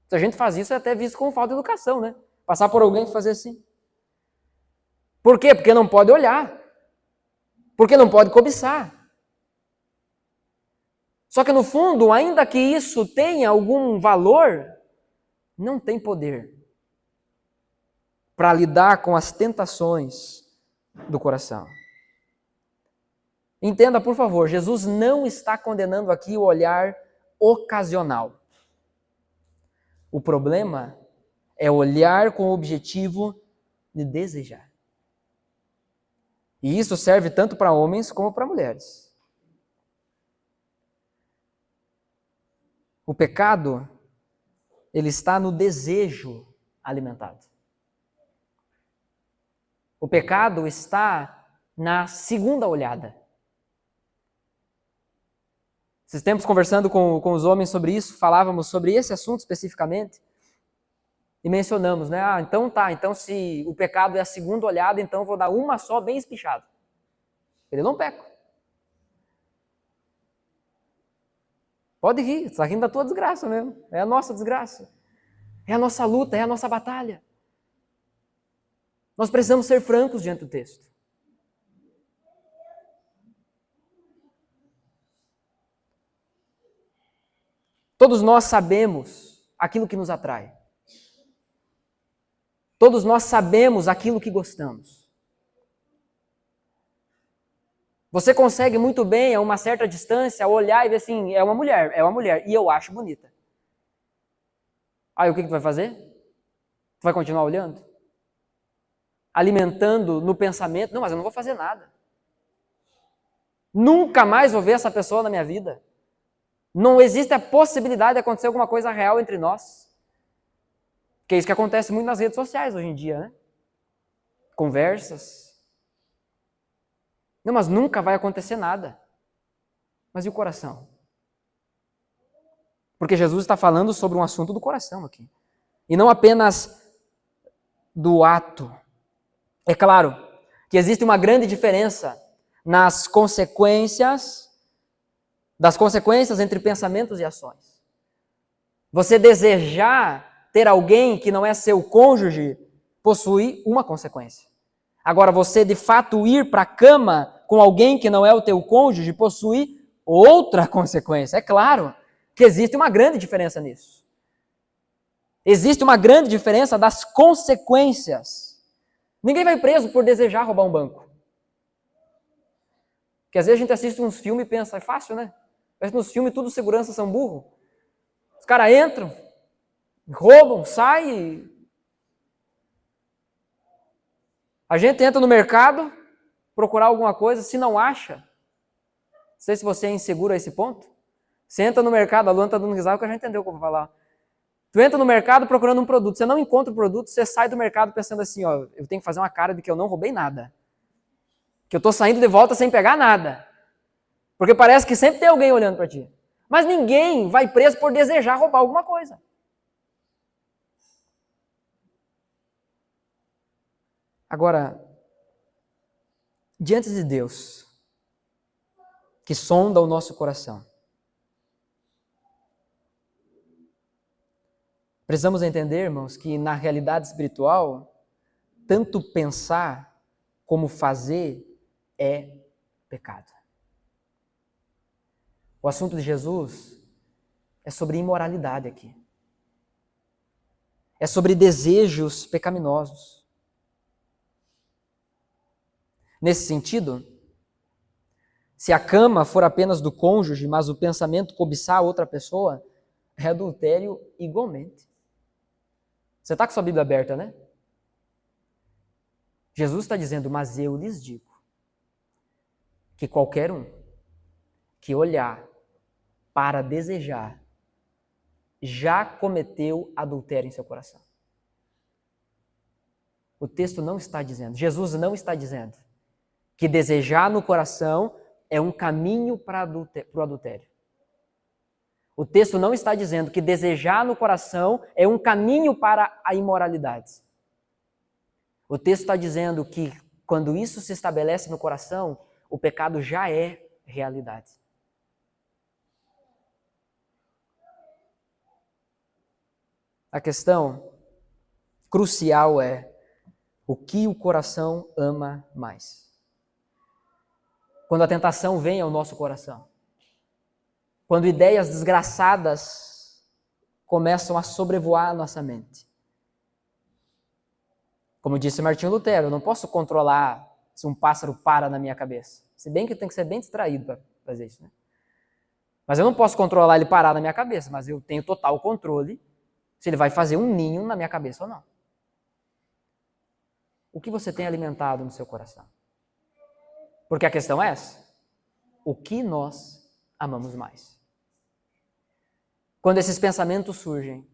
Se a gente faz isso, é até visto como falta de educação, né? Passar por alguém e fazer assim. Por quê? Porque não pode olhar. Porque não pode cobiçar. Só que no fundo, ainda que isso tenha algum valor, não tem poder para lidar com as tentações do coração. Entenda, por favor, Jesus não está condenando aqui o olhar ocasional. O problema é olhar com o objetivo de desejar. E isso serve tanto para homens como para mulheres. O pecado, ele está no desejo alimentado. O pecado está na segunda olhada. Esses tempos, conversando com os homens sobre isso, falávamos sobre esse assunto especificamente e mencionamos, né? Ah, então tá, então se o pecado é a segunda olhada, então eu vou dar uma só bem espichada. Ele não peca. Pode rir, está rindo da tua desgraça mesmo. É a nossa desgraça. É a nossa luta, é a nossa batalha. Nós precisamos ser francos diante do texto. Todos nós sabemos aquilo que nos atrai. Todos nós sabemos aquilo que gostamos. Você consegue muito bem, a uma certa distância, olhar e ver assim, é uma mulher, e eu acho bonita. Aí o que tu vai fazer? Tu vai continuar olhando? Alimentando no pensamento, não, mas eu não vou fazer nada. Nunca mais vou ver essa pessoa na minha vida. Não existe a possibilidade de acontecer alguma coisa real entre nós. Que é isso que acontece muito nas redes sociais hoje em dia, né? Conversas. Não, mas nunca vai acontecer nada. Mas e o coração? Porque Jesus está falando sobre um assunto do coração aqui. E não apenas do ato. É claro que existe uma grande diferença das consequências entre pensamentos e ações. Você desejar ter alguém que não é seu cônjuge possui uma consequência. Agora, você de fato ir para a cama com alguém que não é o teu cônjuge possui outra consequência. É claro que existe uma grande diferença nisso. Existe uma grande diferença das consequências. Ninguém vai preso por desejar roubar um banco. Porque às vezes a gente assiste uns filmes e pensa, é fácil, né? Mas nos filmes tudo segurança são burro. Os caras entram, roubam, saem. A gente entra no mercado, procurar alguma coisa, se não acha, não sei se você é inseguro a esse ponto, você entra no mercado, a Luana está dando risada, que a gente entendeu o que eu vou falar. Tu entra no mercado procurando um produto, você não encontra o produto, você sai do mercado pensando assim, ó, eu tenho que fazer uma cara de que eu não roubei nada. Que eu estou saindo de volta sem pegar nada. Porque parece que sempre tem alguém olhando para ti. Mas ninguém vai preso por desejar roubar alguma coisa. Agora, diante de Deus, que sonda o nosso coração, precisamos entender, irmãos, que na realidade espiritual, tanto pensar como fazer é pecado. O assunto de Jesus é sobre imoralidade aqui. É sobre desejos pecaminosos. Nesse sentido, se a cama for apenas do cônjuge, mas o pensamento cobiçar a outra pessoa, é adultério igualmente. Você está com sua Bíblia aberta, né? Jesus está dizendo, mas eu lhes digo que qualquer um que olhar para desejar já cometeu adultério em seu coração. O texto não está dizendo, Jesus não está dizendo que desejar no coração é um caminho para o adultério. O texto não está dizendo que desejar no coração é um caminho para a imoralidade. O texto está dizendo que quando isso se estabelece no coração, o pecado já é realidade. A questão crucial é o que o coração ama mais. Quando a tentação vem ao nosso coração, quando ideias desgraçadas começam a sobrevoar a nossa mente. Como disse Martinho Lutero, eu não posso controlar se um pássaro para na minha cabeça. Se bem que eu tenho que ser bem distraído para fazer isso, né? Mas eu não posso controlar ele parar na minha cabeça, mas eu tenho total controle se ele vai fazer um ninho na minha cabeça ou não. O que você tem alimentado no seu coração? Porque a questão é essa. O que nós amamos mais? Quando esses pensamentos surgem,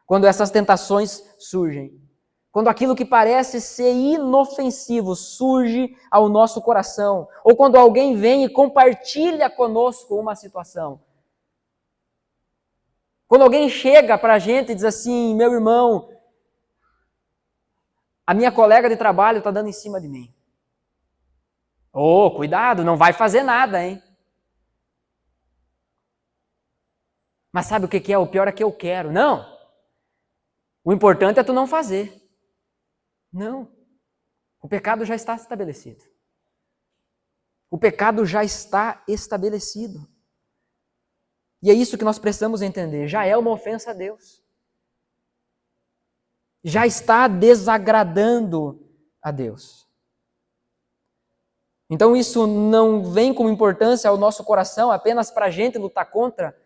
quando essas tentações surgem, quando aquilo que parece ser inofensivo surge ao nosso coração, ou quando alguém vem e compartilha conosco uma situação. Quando alguém chega para a gente e diz assim, meu irmão, a minha colega de trabalho está dando em cima de mim. Oh, cuidado, não vai fazer nada, hein? Mas sabe o que é? O pior é que eu quero. Não. O importante é tu não fazer. Não. O pecado já está estabelecido. O pecado já está estabelecido. E é isso que nós precisamos entender. Já é uma ofensa a Deus. Já está desagradando a Deus. Então isso não vem com importância ao nosso coração apenas para a gente lutar contra,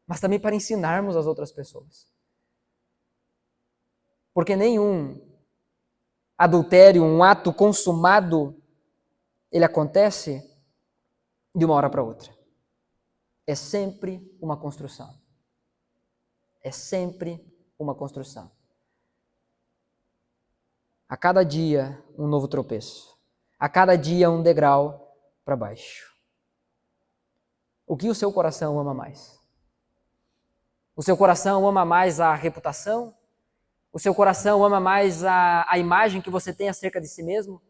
mas também para ensinarmos as outras pessoas. Porque nenhum adultério, um ato consumado, ele acontece de uma hora para outra. É sempre uma construção. É sempre uma construção. A cada dia, um novo tropeço. A cada dia, um degrau para baixo. O que o seu coração ama mais? O seu coração ama mais a reputação? O seu coração ama mais a imagem que você tem acerca de si mesmo?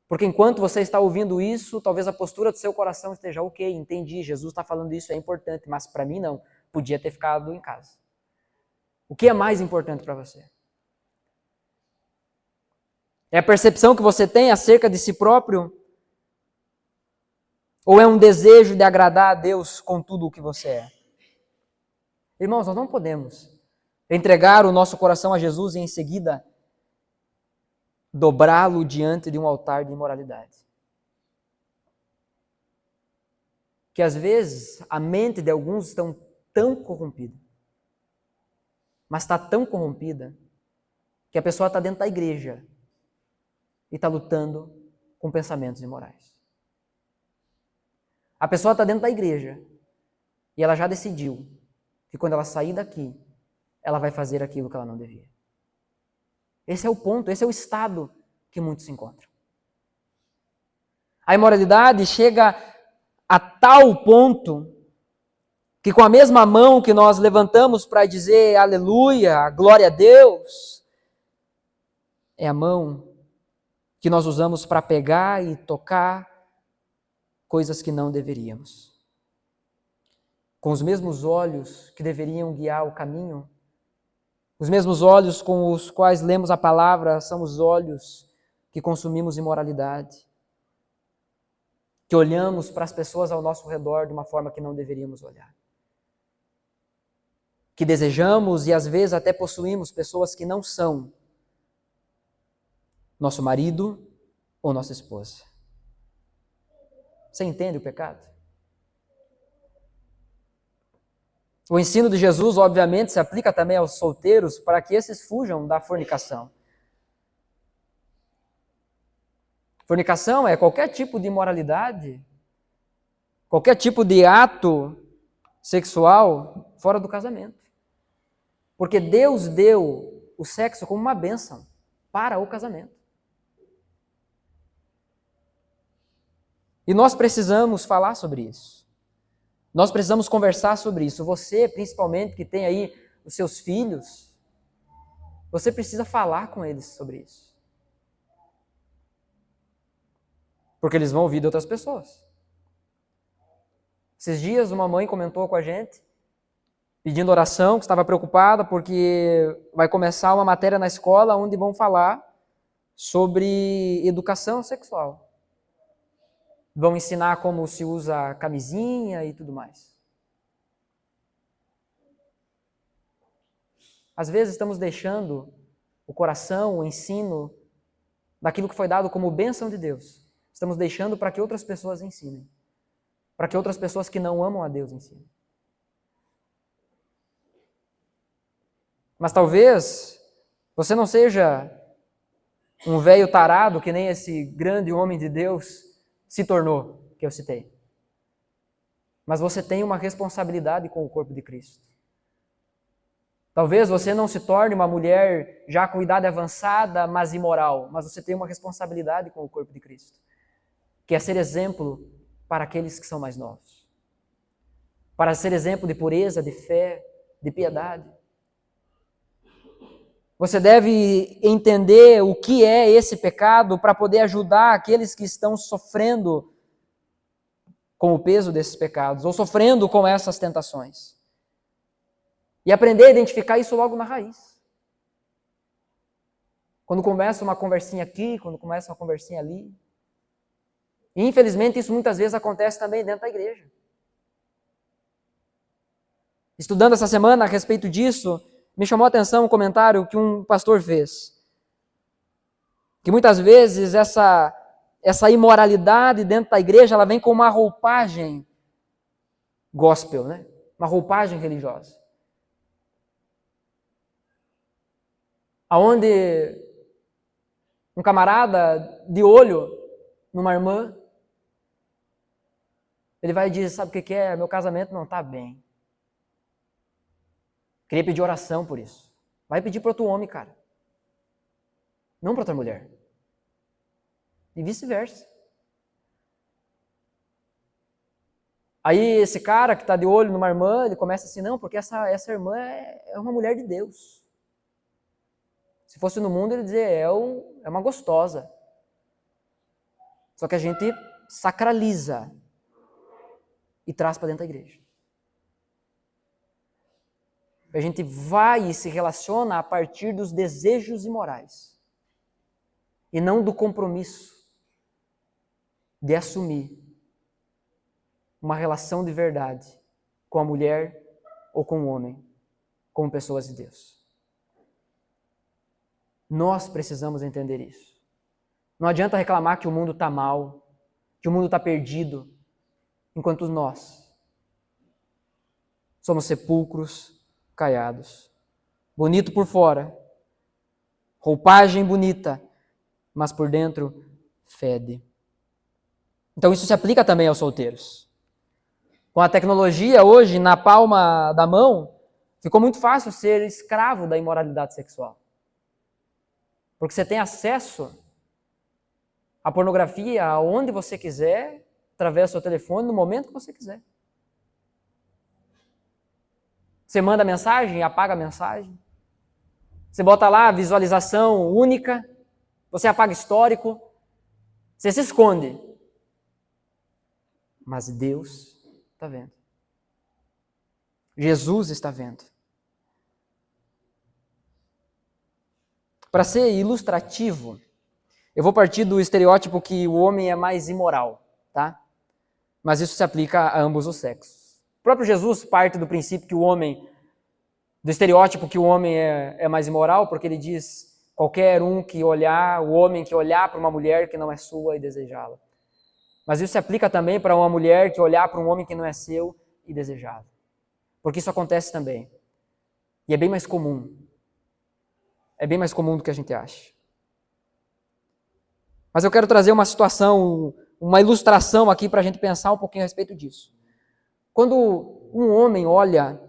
Porque enquanto você está ouvindo isso, talvez a postura do seu coração esteja ok, entendi, Jesus está falando isso, é importante, mas para mim não, podia ter ficado em casa. O que é mais importante para você? É a percepção que você tem acerca de si próprio? Ou é um desejo de agradar a Deus com tudo o que você é? Irmãos, nós não podemos entregar o nosso coração a Jesus e em seguida dobrá-lo diante de um altar de imoralidade. Que às vezes a mente de alguns está tão corrompida, mas está tão corrompida que a pessoa está dentro da igreja e está lutando com pensamentos imorais. A pessoa está dentro da igreja e ela já decidiu que quando ela sair daqui, ela vai fazer aquilo que ela não devia. Esse é o ponto, esse é o estado que muitos se encontram. A imoralidade chega a tal ponto que com a mesma mão que nós levantamos para dizer aleluia, glória a Deus, é a mão que nós usamos para pegar e tocar coisas que não deveríamos. Com os mesmos olhos que deveriam guiar o caminho, os mesmos olhos com os quais lemos a palavra são os olhos que consumimos imoralidade, que olhamos para as pessoas ao nosso redor de uma forma que não deveríamos olhar. Que desejamos e às vezes até possuímos pessoas que não são nosso marido ou nossa esposa. Você entende o pecado? O ensino de Jesus, obviamente, se aplica também aos solteiros para que esses fujam da fornicação. Fornicação é qualquer tipo de imoralidade, qualquer tipo de ato sexual fora do casamento. Porque Deus deu o sexo como uma bênção para o casamento. E nós precisamos falar sobre isso. Nós precisamos conversar sobre isso. Você, principalmente, que tem aí os seus filhos, você precisa falar com eles sobre isso. Porque eles vão ouvir de outras pessoas. Esses dias uma mãe comentou com a gente, pedindo oração, que estava preocupada porque vai começar uma matéria na escola onde vão falar sobre educação sexual. Vão ensinar como se usa camisinha e tudo mais. Às vezes estamos deixando o coração, o ensino daquilo que foi dado como bênção de Deus. Estamos deixando para que outras pessoas ensinem. Para que outras pessoas que não amam a Deus ensinem. Mas talvez você não seja um velho tarado que nem esse grande homem de Deus se tornou, que eu citei. Mas você tem uma responsabilidade com o corpo de Cristo. Talvez você não se torne uma mulher já com idade avançada, mas imoral, mas você tem uma responsabilidade com o corpo de Cristo, que é ser exemplo para aqueles que são mais novos. Para ser exemplo de pureza, de fé, de piedade. Você deve entender o que é esse pecado para poder ajudar aqueles que estão sofrendo com o peso desses pecados, ou sofrendo com essas tentações. E aprender a identificar isso logo na raiz. Quando começa uma conversinha aqui, quando começa uma conversinha ali. E infelizmente isso muitas vezes acontece também dentro da igreja. Estudando essa semana a respeito disso, me chamou a atenção um comentário que um pastor fez. Que muitas vezes essa essa imoralidade dentro da igreja, ela vem com uma roupagem gospel, né? Uma roupagem religiosa. Aonde um camarada de olho numa irmã, ele vai dizer, sabe o que é? Meu casamento não está bem. Queria pedir oração por isso. Vai pedir para outro homem, cara. Não para outra mulher. E vice-versa. Aí esse cara que está de olho numa irmã, ele começa assim, não, porque essa irmã é uma mulher de Deus. Se fosse no mundo, ele dizia, é uma gostosa. Só que a gente sacraliza e traz para dentro da igreja. A gente vai e se relaciona a partir dos desejos imorais. E não do compromisso de assumir uma relação de verdade com a mulher ou com o homem, como pessoas de Deus. Nós precisamos entender isso. Não adianta reclamar que o mundo está mal, que o mundo está perdido, enquanto nós somos sepulcros caiados. Bonito por fora, roupagem bonita, mas por dentro fede. Então isso se aplica também aos solteiros. Com a tecnologia hoje na palma da mão, ficou muito fácil ser escravo da imoralidade sexual. Porque você tem acesso à pornografia aonde você quiser, através do seu telefone, no momento que você quiser. Você manda mensagem e apaga a mensagem. Você bota lá visualização única, você apaga histórico, você se esconde. Mas Deus está vendo. Jesus está vendo. Para ser ilustrativo, eu vou partir do estereótipo que o homem é mais imoral, tá? Mas isso se aplica a ambos os sexos. O próprio Jesus parte do princípio que do estereótipo que o homem é mais imoral, porque ele diz, qualquer um que olhar, o homem que olhar para uma mulher que não é sua e desejá-la. Mas isso se aplica também para uma mulher que olhar para um homem que não é seu e desejá-lo. Porque isso acontece também. E é bem mais comum. É bem mais comum do que a gente acha. Mas eu quero trazer uma situação, uma ilustração aqui para a gente pensar um pouquinho a respeito disso. Quando um homem olha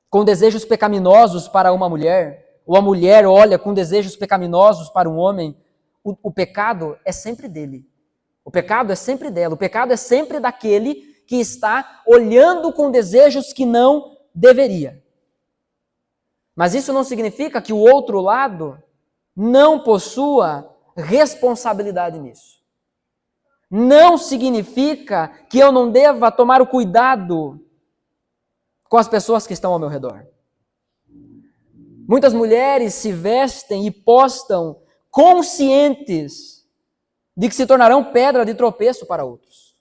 com desejos pecaminosos para uma mulher, ou a mulher olha com desejos pecaminosos para um homem, o pecado é sempre dele. O pecado é sempre dela. O pecado é sempre daquele que está olhando com desejos que não deveria. Mas isso não significa que o outro lado não possua responsabilidade nisso. Não significa que eu não deva tomar o cuidado com as pessoas que estão ao meu redor. Muitas mulheres se vestem e postam conscientes de que se tornarão pedra de tropeço para outros.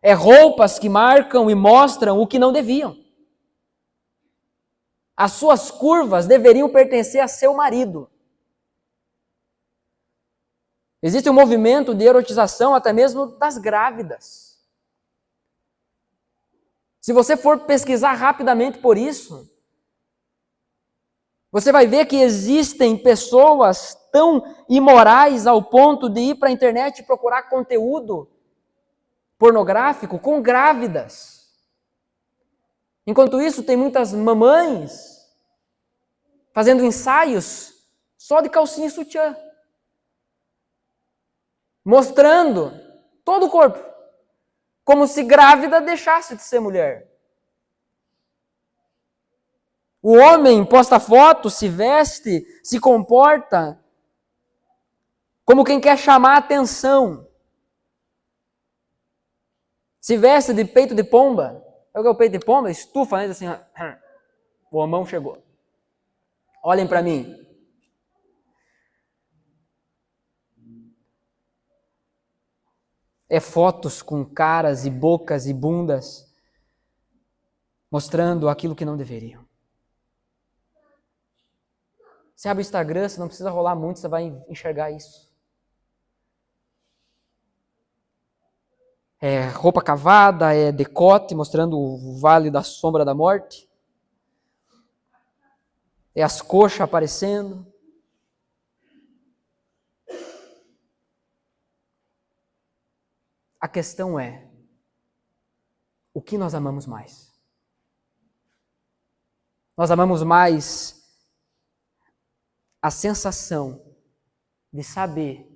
É roupas que marcam e mostram o que não deviam. As suas curvas deveriam pertencer a seu marido. Existe um movimento de erotização até mesmo das grávidas. Se você for pesquisar rapidamente por isso, você vai ver que existem pessoas tão imorais ao ponto de ir para a internet e procurar conteúdo pornográfico com grávidas. Enquanto isso, tem muitas mamães fazendo ensaios só de calcinha e sutiã, mostrando todo o corpo, como se grávida deixasse de ser mulher. O homem posta foto, se veste, se comporta como quem quer chamar a atenção. Se veste de peito de pomba. É o que é o peito de pomba? Estufa, né? Assim, o homão chegou. Olhem para mim. É fotos com caras e bocas e bundas mostrando aquilo que não deveriam. Você abre o Instagram, você não precisa rolar muito, você vai enxergar isso. É roupa cavada, é decote, mostrando o vale da sombra da morte. É as coxas aparecendo. A questão é, o que nós amamos mais? Nós amamos mais a sensação de saber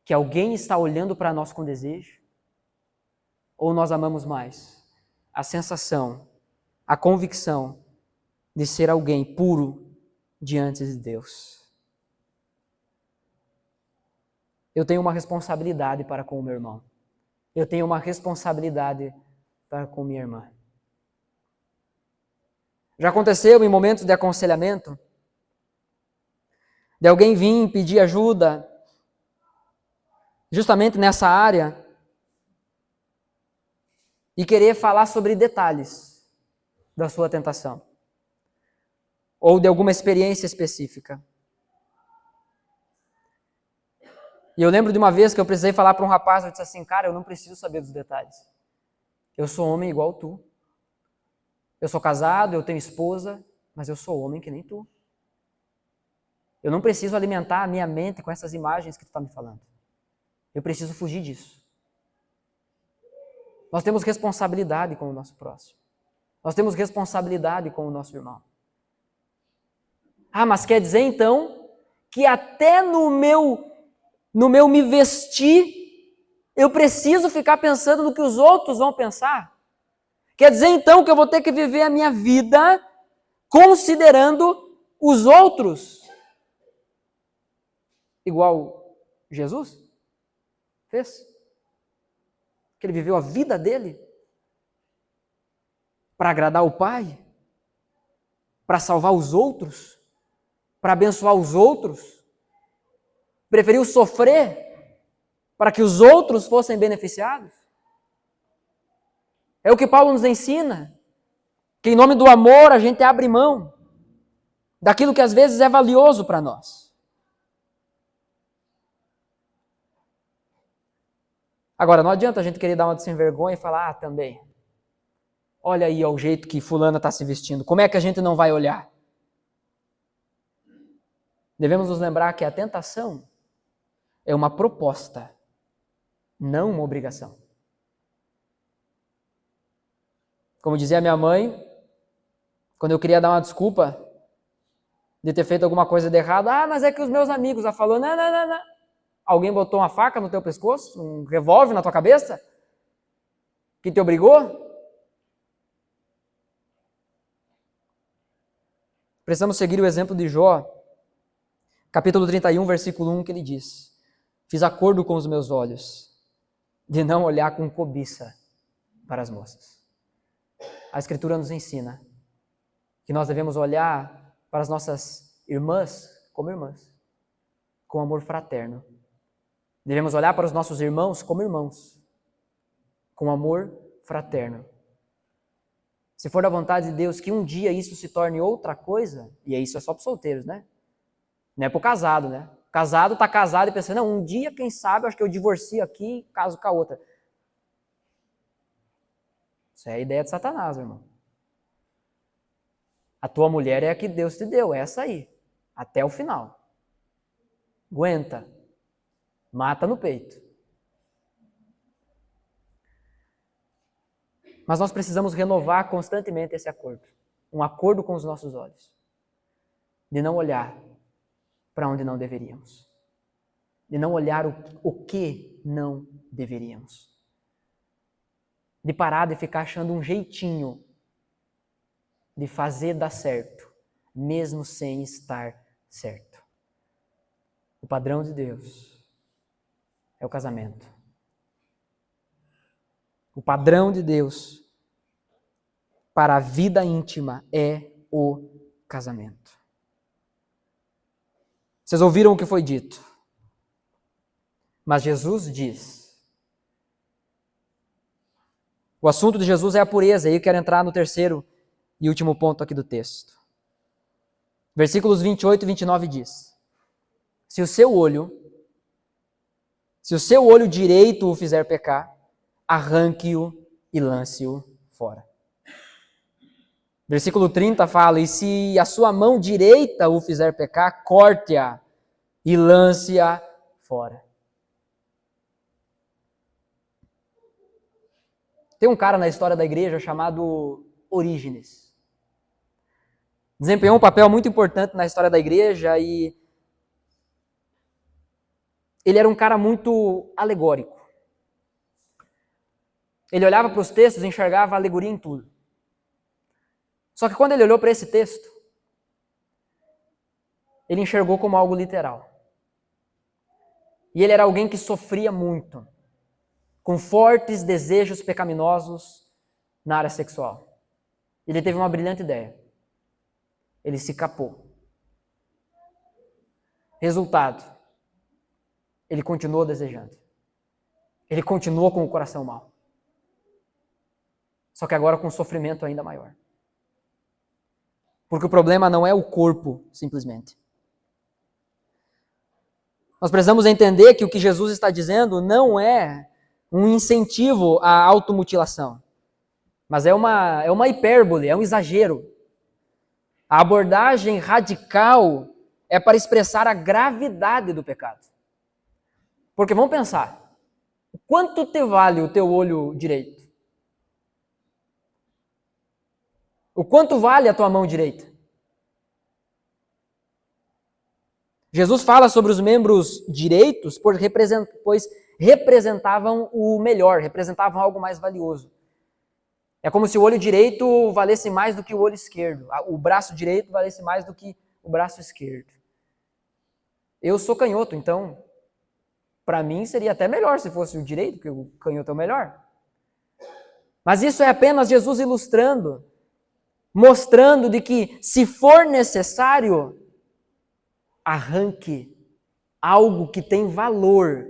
que alguém está olhando para nós com desejo? Ou nós amamos mais a sensação, a convicção de ser alguém puro diante de Deus? Eu tenho uma responsabilidade para com o meu irmão. Eu tenho uma responsabilidade para com minha irmã. Já aconteceu em momentos de aconselhamento, de alguém vir pedir ajuda, justamente nessa área, e querer falar sobre detalhes da sua tentação, ou de alguma experiência específica. E eu lembro de uma vez que eu precisei falar para um rapaz, eu disse assim, cara, eu não preciso saber dos detalhes. Eu sou homem igual tu. Eu sou casado, eu tenho esposa, mas eu sou homem que nem tu. Eu não preciso alimentar a minha mente com essas imagens que tu está me falando. Eu preciso fugir disso. Nós temos responsabilidade com o nosso próximo. Nós temos responsabilidade com o nosso irmão. Ah, mas quer dizer então que até no meu me vestir, eu preciso ficar pensando no que os outros vão pensar? Quer dizer então que eu vou ter que viver a minha vida considerando os outros? Igual Jesus fez? Que ele viveu a vida dele para agradar o Pai, para salvar os outros, para abençoar os outros, preferiu sofrer para que os outros fossem beneficiados. É o que Paulo nos ensina, que em nome do amor a gente abre mão daquilo que às vezes é valioso para nós. Agora, não adianta a gente querer dar uma de sem vergonha e falar, também, olha aí ó, o jeito que fulana está se vestindo, como é que a gente não vai olhar? Devemos nos lembrar que a tentação é uma proposta, não uma obrigação. Como dizia minha mãe, quando eu queria dar uma desculpa de ter feito alguma coisa de errado, mas é que os meus amigos já falou, não. Alguém botou uma faca no teu pescoço, um revólver na tua cabeça, que te obrigou? Precisamos seguir o exemplo de Jó, capítulo 31, versículo 1, que ele diz, fiz acordo com os meus olhos de não olhar com cobiça para as moças. A Escritura nos ensina que nós devemos olhar para as nossas irmãs, com amor fraterno. Devemos olhar para os nossos irmãos como irmãos, com amor fraterno. Se for da vontade de Deus que um dia isso se torne outra coisa, e isso é só para os solteiros, né? Não é para o casado, né? O casado está casado e pensa, não, um dia, quem sabe, acho que eu divorcio aqui e caso com a outra. Isso é a ideia de Satanás, irmão. A tua mulher é a que Deus te deu, é essa aí, até o final. Aguenta. Mata no peito. Mas nós precisamos renovar constantemente esse acordo. Um acordo com os nossos olhos. De não olhar para onde não deveríamos. De não olhar o que não deveríamos. De parar de ficar achando um jeitinho de fazer dar certo, mesmo sem estar certo. O padrão de Deus é o casamento. O padrão de Deus para a vida íntima é o casamento. Vocês ouviram o que foi dito? Mas Jesus diz. O assunto de Jesus é a pureza, e eu quero entrar no terceiro e último ponto aqui do texto. Versículos 28 e 29 diz: Se o seu olho direito o fizer pecar, arranque-o e lance-o fora. Versículo 30 fala: e se a sua mão direita o fizer pecar, corte-a e lance-a fora. Tem um cara na história da igreja chamado Orígenes. Desempenhou um papel muito importante na história da igreja e ele era um cara muito alegórico. Ele olhava para os textos e enxergava alegoria em tudo. Só que quando ele olhou para esse texto, ele enxergou como algo literal. E ele era alguém que sofria muito, com fortes desejos pecaminosos na área sexual. Ele teve uma brilhante ideia. Ele se capou. Resultado, ele continuou desejando. Ele continuou com o coração mau. Só que agora com um sofrimento ainda maior. Porque o problema não é o corpo, simplesmente. Nós precisamos entender que o que Jesus está dizendo não é um incentivo à automutilação, mas é uma hipérbole, é um exagero. A abordagem radical é para expressar a gravidade do pecado. Porque vamos pensar, quanto te vale o teu olho direito? O quanto vale a tua mão direita? Jesus fala sobre os membros direitos, pois representavam o melhor, representavam algo mais valioso. É como se o olho direito valesse mais do que o olho esquerdo, o braço direito valesse mais do que o braço esquerdo. Eu sou canhoto, então, para mim seria até melhor se fosse o direito, porque o canhoto é o melhor. Mas isso é apenas Jesus ilustrando, mostrando de que, se for necessário, arranque algo que tem valor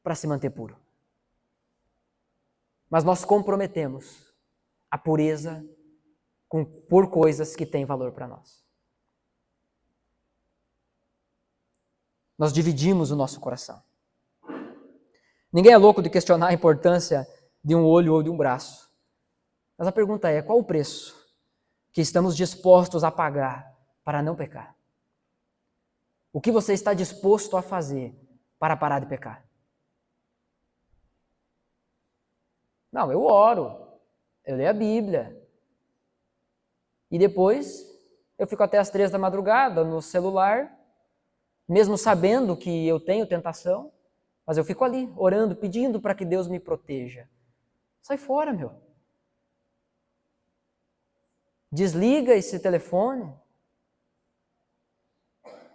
para se manter puro. Mas nós comprometemos a pureza por coisas que têm valor para nós. Nós dividimos o nosso coração. Ninguém é louco de questionar a importância de um olho ou de um braço. Mas a pergunta é, qual o preço que estamos dispostos a pagar para não pecar? O que você está disposto a fazer para parar de pecar? Não, eu oro, eu leio a Bíblia. E depois eu fico até as 3 da madrugada no celular, mesmo sabendo que eu tenho tentação, mas eu fico ali, orando, pedindo para que Deus me proteja. Sai fora, meu. Desliga esse telefone.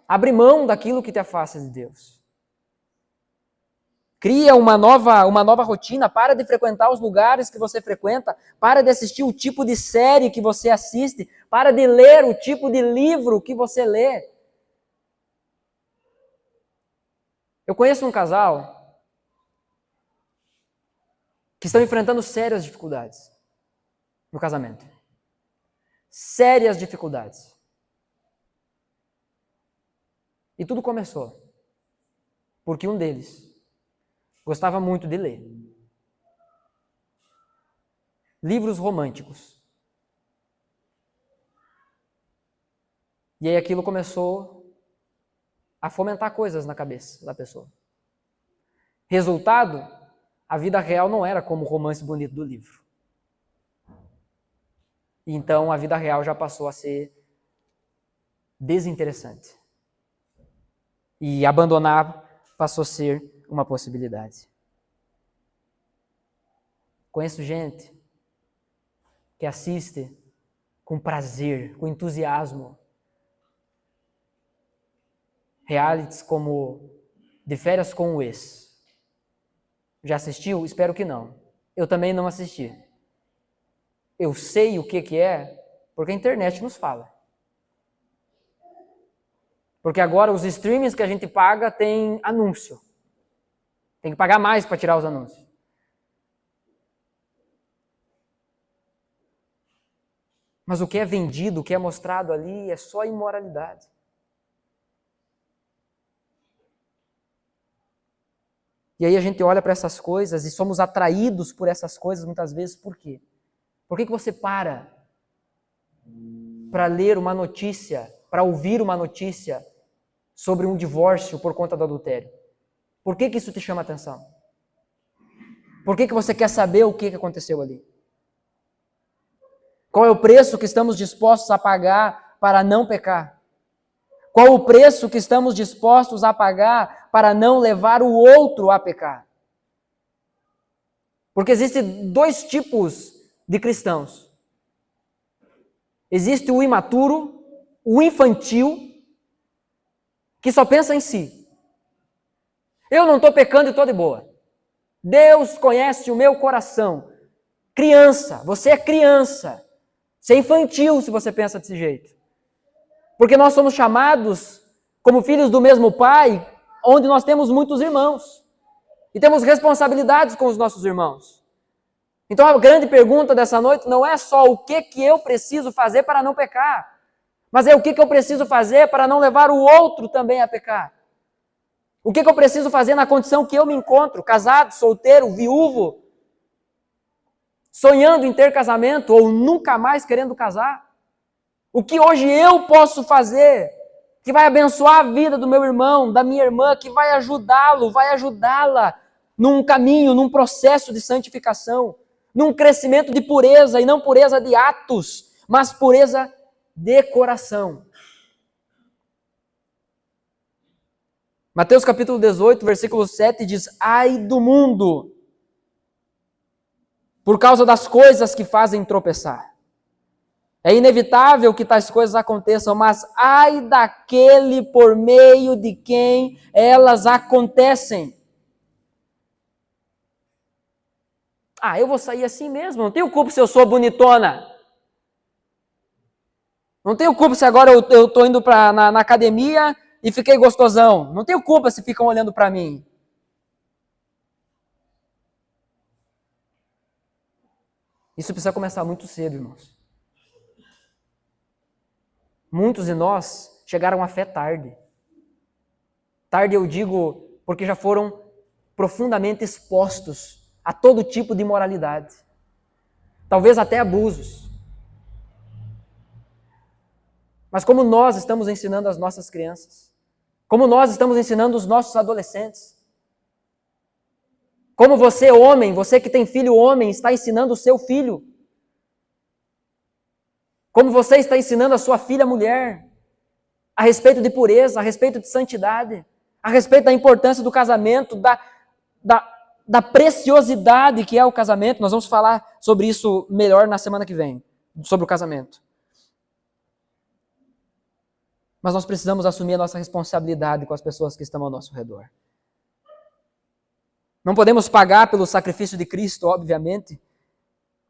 Abre mão daquilo que te afasta de Deus. Cria uma nova rotina, para de frequentar os lugares que você frequenta, para de assistir o tipo de série que você assiste, para de ler o tipo de livro que você lê. Eu conheço um casal que estão enfrentando sérias dificuldades no casamento. Sérias dificuldades. E tudo começou porque um deles gostava muito de ler livros românticos. E aí aquilo começou a fomentar coisas na cabeça da pessoa. Resultado, a vida real não era como o romance bonito do livro. Então a vida real já passou a ser desinteressante. E abandonar passou a ser uma possibilidade. Conheço gente que assiste com prazer, com entusiasmo, realities como De Férias com o Ex. Já assistiu? Espero que não. Eu também não assisti. Eu sei o que é porque a internet nos fala. Porque agora os streamings que a gente paga tem anúncio. Tem que pagar mais para tirar os anúncios. Mas o que é vendido, o que é mostrado ali é só imoralidade. E E aí a gente olha para essas coisas e somos atraídos por essas coisas muitas vezes. Por quê? Por que você para ler uma notícia, para ouvir uma notícia sobre um divórcio por conta do adultério? Por que isso te chama a atenção? Por que você quer saber o que aconteceu ali? Qual é o preço que estamos dispostos a pagar para não pecar? Qual o preço que estamos dispostos a pagar para não levar o outro a pecar? Porque existem dois tipos de cristãos. Existe o imaturo, o infantil, que só pensa em si. Eu não estou pecando e estou de boa. Deus conhece o meu coração. Criança, você é criança. Você é infantil se você pensa desse jeito. Porque nós somos chamados como filhos do mesmo Pai, onde nós temos muitos irmãos. E temos responsabilidades com os nossos irmãos. Então a grande pergunta dessa noite não é só o que eu preciso fazer para não pecar, mas é o que eu preciso fazer para não levar o outro também a pecar. O que eu preciso fazer na condição que eu me encontro, casado, solteiro, viúvo, sonhando em ter casamento ou nunca mais querendo casar? O que hoje eu posso fazer que vai abençoar a vida do meu irmão, da minha irmã, que vai ajudá-lo, vai ajudá-la num caminho, num processo de santificação, num crescimento de pureza, e não pureza de atos, mas pureza de coração. Mateus capítulo 18, versículo 7 diz: ai do mundo, por causa das coisas que fazem tropeçar. É inevitável que tais coisas aconteçam, mas ai daquele por meio de quem elas acontecem. Eu vou sair assim mesmo, não tenho culpa se eu sou bonitona. Não tenho culpa se agora eu estou indo na academia e fiquei gostosão. Não tenho culpa se ficam olhando para mim. Isso precisa começar muito cedo, irmãos. Muitos de nós chegaram à fé tarde. Tarde eu digo porque já foram profundamente expostos a todo tipo de imoralidade. Talvez até abusos. Mas como nós estamos ensinando as nossas crianças? Como nós estamos ensinando os nossos adolescentes? Como você, homem, você que tem filho homem, está ensinando o seu filho? Como você está ensinando a sua filha mulher a respeito de pureza, a respeito de santidade, a respeito da importância do casamento, da preciosidade que é o casamento? Nós vamos falar sobre isso melhor na semana que vem, sobre o casamento. Mas nós precisamos assumir a nossa responsabilidade com as pessoas que estão ao nosso redor. Não podemos pagar pelo sacrifício de Cristo, obviamente.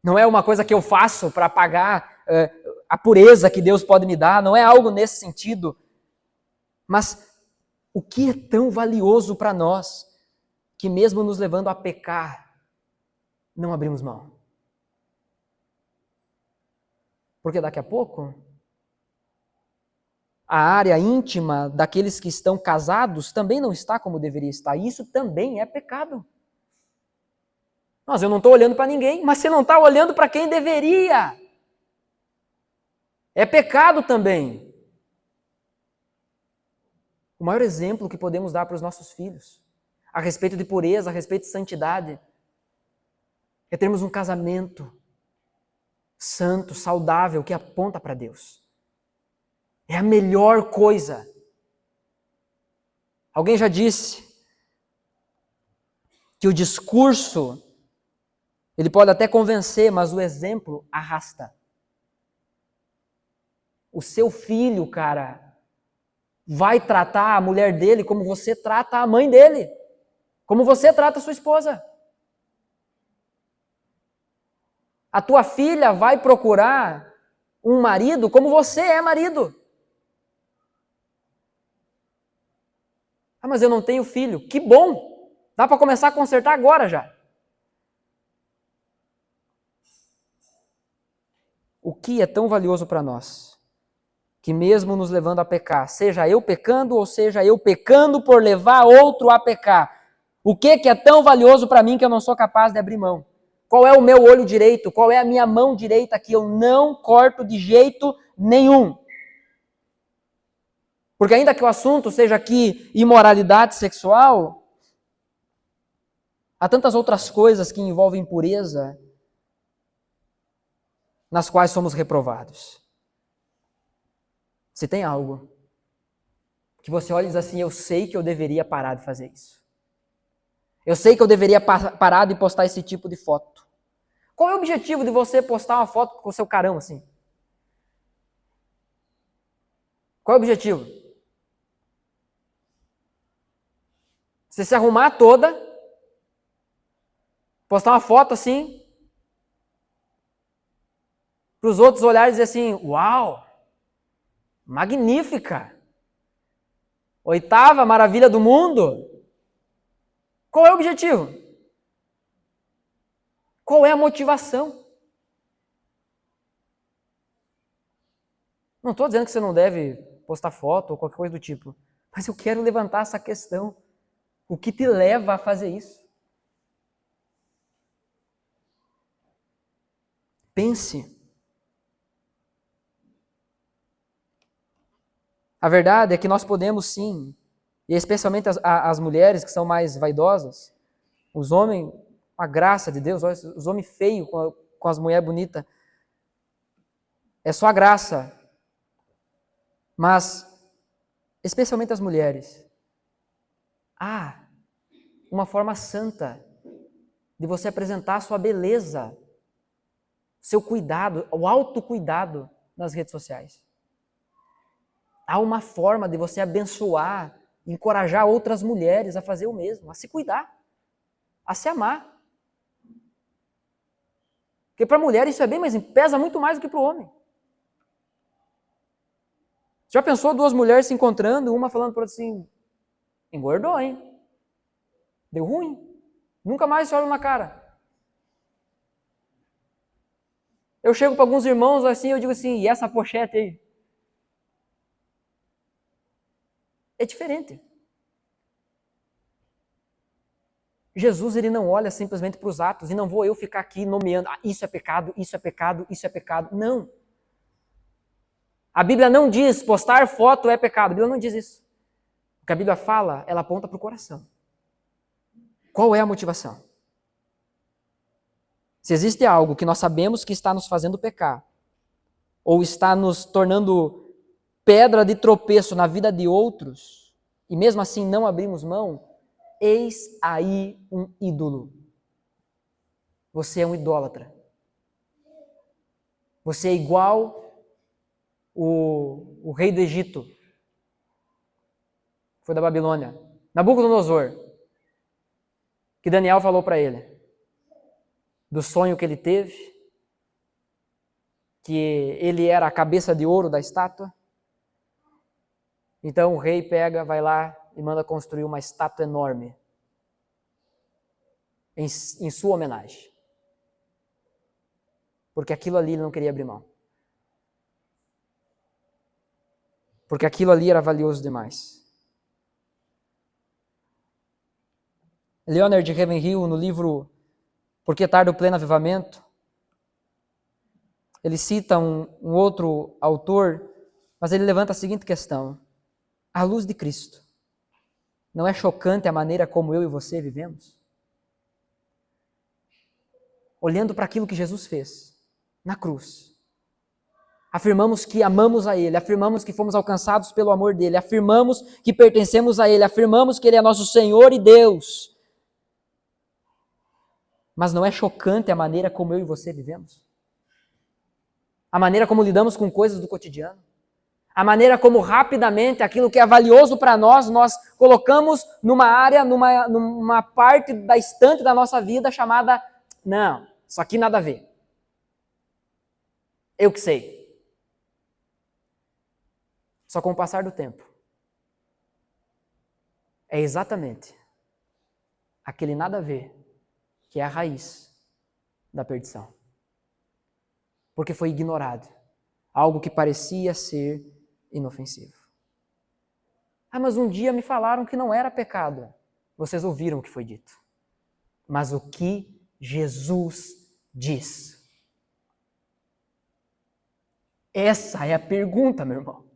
Não é uma coisa que eu faço para pagar a pureza que Deus pode me dar, não é algo nesse sentido. Mas o que é tão valioso para nós, que mesmo nos levando a pecar, não abrimos mão? Porque daqui a pouco, a área íntima daqueles que estão casados também não está como deveria estar. Isso também é pecado. Mas eu não estou olhando para ninguém, mas você não está olhando para quem deveria. É pecado também. O maior exemplo que podemos dar para os nossos filhos, a respeito de pureza, a respeito de santidade, é termos um casamento santo, saudável, que aponta para Deus. É a melhor coisa. Alguém já disse que o discurso, ele pode até convencer, mas o exemplo arrasta. O seu filho, cara, vai tratar a mulher dele como você trata a mãe dele, como você trata a sua esposa. A tua filha vai procurar um marido como você é marido. Mas eu não tenho filho. Que bom! Dá para começar a consertar agora já. O que é tão valioso para nós, que mesmo nos levando a pecar, seja eu pecando ou seja eu pecando por levar outro a pecar, O que é tão valioso para mim que eu não sou capaz de abrir mão? Qual é o meu olho direito? Qual é a minha mão direita que eu não corto de jeito nenhum? Porque ainda que o assunto seja aqui imoralidade sexual, há tantas outras coisas que envolvem impureza nas quais somos reprovados. Se tem algo que você olha e diz assim, eu sei que eu deveria parar de fazer isso. Eu sei que eu deveria parar de postar esse tipo de foto. Qual é o objetivo de você postar uma foto com o seu carão assim? Qual é o objetivo? Você se arrumar toda, postar uma foto assim, para os outros olharem e dizer assim, uau, magnífica, 8ª maravilha do mundo. Qual é o objetivo? Qual é a motivação? Não estou dizendo que você não deve postar foto ou qualquer coisa do tipo, mas eu quero levantar essa questão. O que te leva a fazer isso? Pense. A verdade é que nós podemos sim, e especialmente as mulheres que são mais vaidosas, os homens, a graça de Deus, olha, os homens feios com as mulheres bonitas, é só a graça. Mas, especialmente as mulheres, há uma forma santa de você apresentar a sua beleza, seu cuidado, o autocuidado nas redes sociais. Há uma forma de você abençoar, encorajar outras mulheres a fazer o mesmo, a se cuidar, a se amar. Porque para a mulher isso é bem, mas pesa muito mais do que para o homem. Já pensou 2 mulheres se encontrando, uma falando para outra assim, engordou, hein? Deu ruim. Nunca mais se olham na cara. Eu chego para alguns irmãos assim, eu digo assim, e essa pochete aí? É diferente. Jesus, ele não olha simplesmente para os atos, e não vou eu ficar aqui nomeando, isso é pecado, isso é pecado, isso é pecado. Não. A Bíblia não diz postar foto é pecado, a Bíblia não diz isso. O que a Bíblia fala, ela aponta para o coração. Qual é a motivação? Se existe algo que nós sabemos que está nos fazendo pecar, ou está nos tornando pedra de tropeço na vida de outros, e mesmo assim não abrimos mão, eis aí um ídolo. Você é um idólatra. Você é igual o rei do Egito, foi da Babilônia, Nabucodonosor, que Daniel falou para ele, do sonho que ele teve, que ele era a cabeça de ouro da estátua. Então o rei pega, vai lá e manda construir uma estátua enorme em sua homenagem. Porque aquilo ali ele não queria abrir mão. Porque aquilo ali era valioso demais. Leonard Ravenhill, no livro Por que Tarda o Pleno Avivamento, ele cita um outro autor, mas ele levanta a seguinte questão. À luz de Cristo, não é chocante a maneira como eu e você vivemos? Olhando para aquilo que Jesus fez na cruz, afirmamos que amamos a Ele, afirmamos que fomos alcançados pelo amor dEle, afirmamos que pertencemos a Ele, afirmamos que Ele é nosso Senhor e Deus. Mas não é chocante a maneira como eu e você vivemos? A maneira como lidamos com coisas do cotidiano? A maneira como rapidamente aquilo que é valioso para nós, nós colocamos numa área, numa parte da estante da nossa vida chamada, não, isso aqui nada a ver. Eu que sei. Só com o passar do tempo, é exatamente aquele nada a ver que é a raiz da perdição. Porque foi ignorado algo que parecia ser inofensivo. Mas um dia me falaram que não era pecado. Vocês ouviram o que foi dito. Mas o que Jesus diz? Essa é a pergunta, meu irmão.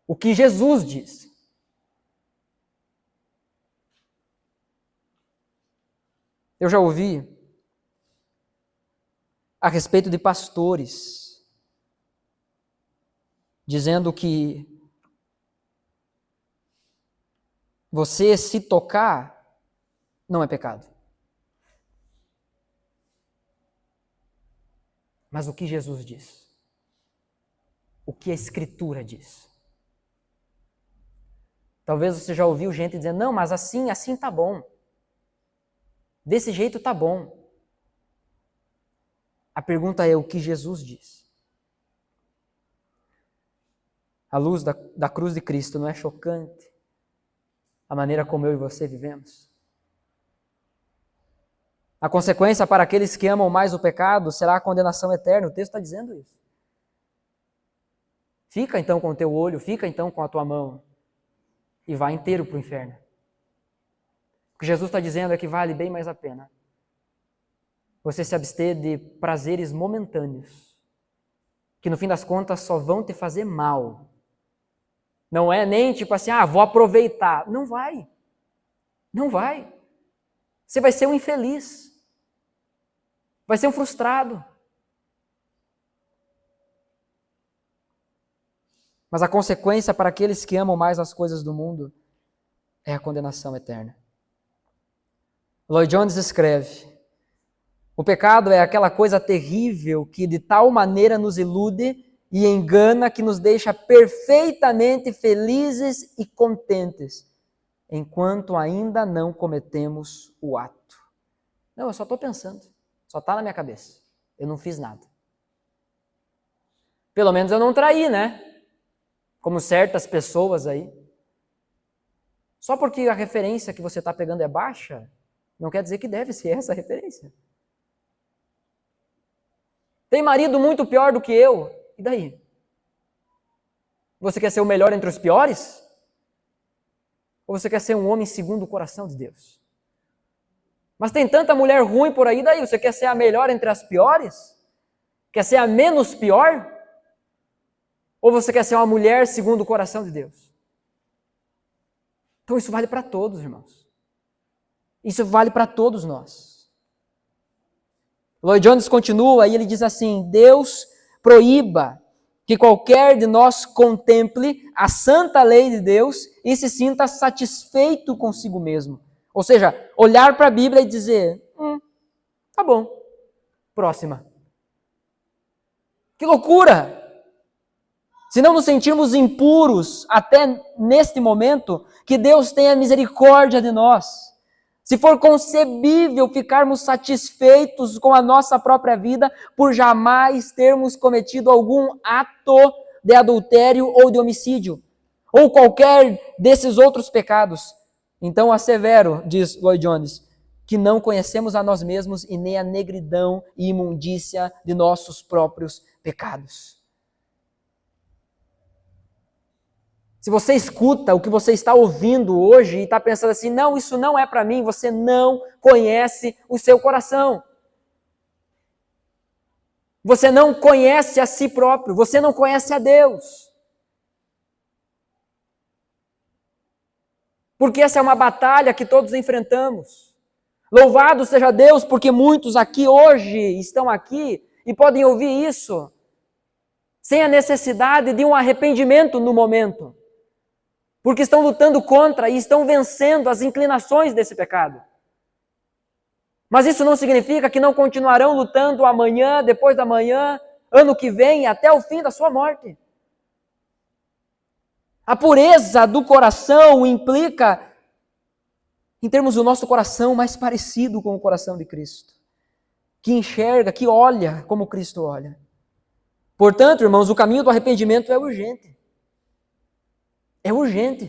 O que Jesus diz? Eu já ouvi a respeito de pastores dizendo que você se tocar não é pecado. Mas o que Jesus diz? O que a Escritura diz? Talvez você já ouviu gente dizendo, não, mas assim tá bom. Desse jeito tá bom. A pergunta é o que Jesus diz. A luz da cruz de Cristo não é chocante? A maneira como eu e você vivemos? A consequência para aqueles que amam mais o pecado será a condenação eterna. O texto está dizendo isso. Fica então com o teu olho, fica então com a tua mão e vai inteiro para o inferno. O que Jesus está dizendo é que vale bem mais a pena você se abster de prazeres momentâneos, que no fim das contas só vão te fazer mal. Não é nem tipo assim, vou aproveitar. Não vai. Não vai. Você vai ser um infeliz. Vai ser um frustrado. Mas a consequência para aqueles que amam mais as coisas do mundo é a condenação eterna. Lloyd Jones escreve: o pecado é aquela coisa terrível que de tal maneira nos ilude e engana que nos deixa perfeitamente felizes e contentes, enquanto ainda não cometemos o ato. Não, eu só estou pensando, só está na minha cabeça, eu não fiz nada. Pelo menos eu não traí, né? Como certas pessoas aí. Só porque a referência que você está pegando é baixa, não quer dizer que deve ser essa referência. Tem marido muito pior do que eu, e daí? Você quer ser o melhor entre os piores? Ou você quer ser um homem segundo o coração de Deus? Mas tem tanta mulher ruim por aí, daí? Você quer ser a melhor entre as piores? Quer ser a menos pior? Ou você quer ser uma mulher segundo o coração de Deus? Então isso vale para todos, irmãos. Isso vale para todos nós. Lloyd Jones continua e ele diz assim: Deus proíba que qualquer de nós contemple a santa lei de Deus e se sinta satisfeito consigo mesmo. Ou seja, olhar para a Bíblia e dizer, tá bom, próxima. Que loucura! Se não nos sentirmos impuros até neste momento, que Deus tenha misericórdia de nós. Se for concebível ficarmos satisfeitos com a nossa própria vida por jamais termos cometido algum ato de adultério ou de homicídio, ou qualquer desses outros pecados, então assevero, diz Lloyd Jones, que não conhecemos a nós mesmos e nem a negridão e imundícia de nossos próprios pecados. Se você escuta o que você está ouvindo hoje e está pensando assim, não, isso não é para mim, você não conhece o seu coração. Você não conhece a si próprio, você não conhece a Deus. Porque essa é uma batalha que todos enfrentamos. Louvado seja Deus, porque muitos aqui hoje estão aqui e podem ouvir isso sem a necessidade de um arrependimento no momento. Porque estão lutando contra e estão vencendo as inclinações desse pecado. Mas isso não significa que não continuarão lutando amanhã, depois da manhã, ano que vem, até o fim da sua morte. A pureza do coração implica em termos do nosso coração mais parecido com o coração de Cristo. Que enxerga, que olha como Cristo olha. Portanto, irmãos, o caminho do arrependimento é urgente. É urgente.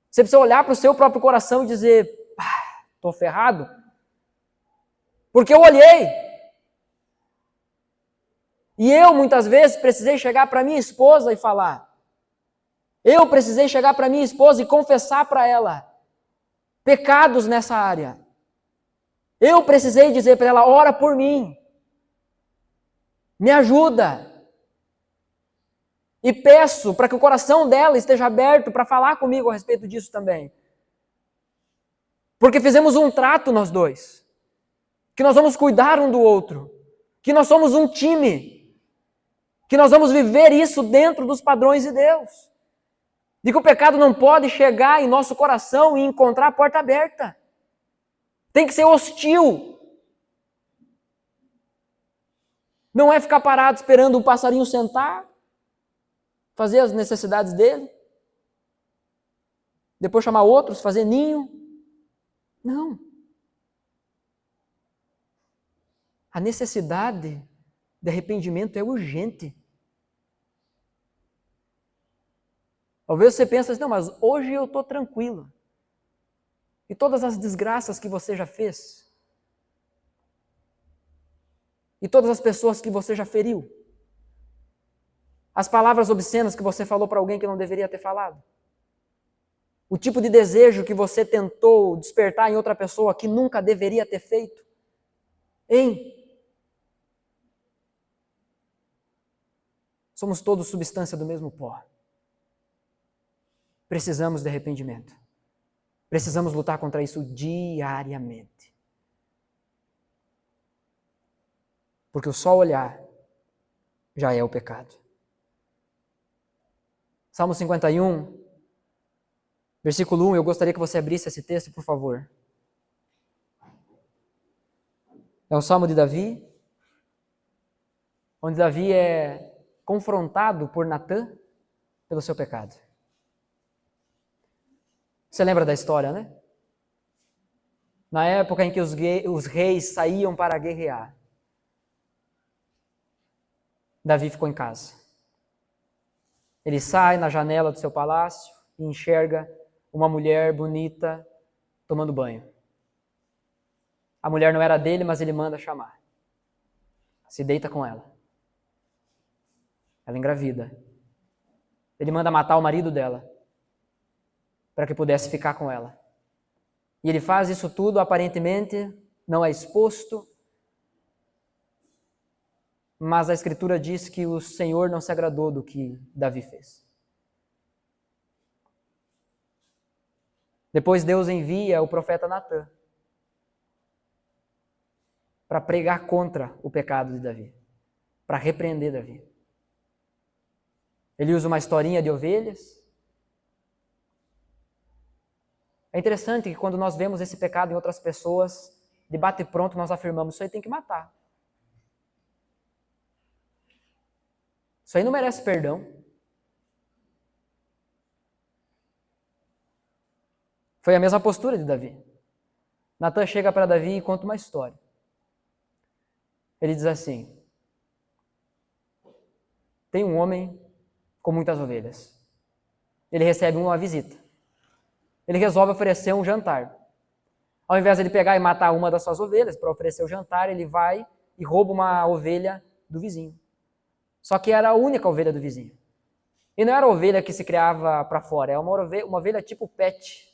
Você precisa olhar para o seu próprio coração e dizer, estou ferrado. Porque eu olhei. E eu, muitas vezes, precisei chegar para minha esposa e falar. Eu precisei chegar para minha esposa e confessar para ela. pecados nessa área. Eu precisei dizer para ela, ora por mim. Me ajuda. E peço para que o coração dela esteja aberto para falar comigo a respeito disso também. Porque fizemos um trato nós dois. Que nós vamos cuidar um do outro. Que nós somos um time. Que nós vamos viver isso dentro dos padrões de Deus. De que o pecado não pode chegar em nosso coração e encontrar a porta aberta. Tem que ser hostil. Não é ficar parado esperando um passarinho sentar, fazer as necessidades dele, depois chamar outros, fazer ninho. Não. A necessidade de arrependimento é urgente. Talvez você pense assim, não, mas hoje eu estou tranquilo. E todas as desgraças que você já fez, e todas as pessoas que você já feriu, as palavras obscenas que você falou para alguém que não deveria ter falado, o tipo de desejo que você tentou despertar em outra pessoa que nunca deveria ter feito. Hein? Somos todos substância do mesmo pó. Precisamos de arrependimento. Precisamos lutar contra isso diariamente. Porque o só olhar já é o pecado. Salmo 51, versículo 1, eu gostaria que você abrisse esse texto, por favor. É um salmo de Davi, onde Davi é confrontado por Natã pelo seu pecado. Você lembra da história, né? Na época em que os reis saíam para guerrear, Davi ficou em casa. Ele sai na janela do seu palácio e enxerga uma mulher bonita tomando banho. A mulher não era dele, mas ele manda chamar. Se deita com ela. Ela engravida. Ele manda matar o marido dela para que pudesse ficar com ela. E ele faz isso tudo, aparentemente, não é exposto, mas a Escritura diz que o Senhor não se agradou do que Davi fez. Depois Deus envia o profeta Natã para pregar contra o pecado de Davi, para repreender Davi. Ele usa uma historinha de ovelhas. É interessante que quando nós vemos esse pecado em outras pessoas, de bate pronto nós afirmamos, isso aí tem que matar. Isso aí não merece perdão. Foi a mesma postura de Davi. Natã chega para Davi e conta uma história. Ele diz assim, tem um homem com muitas ovelhas. Ele recebe uma visita. Ele resolve oferecer um jantar. Ao invés de ele pegar e matar uma das suas ovelhas para oferecer o jantar, ele vai e rouba uma ovelha do vizinho. Só que era a única ovelha do vizinho. E não era a ovelha que se criava para fora, era uma ovelha tipo pet.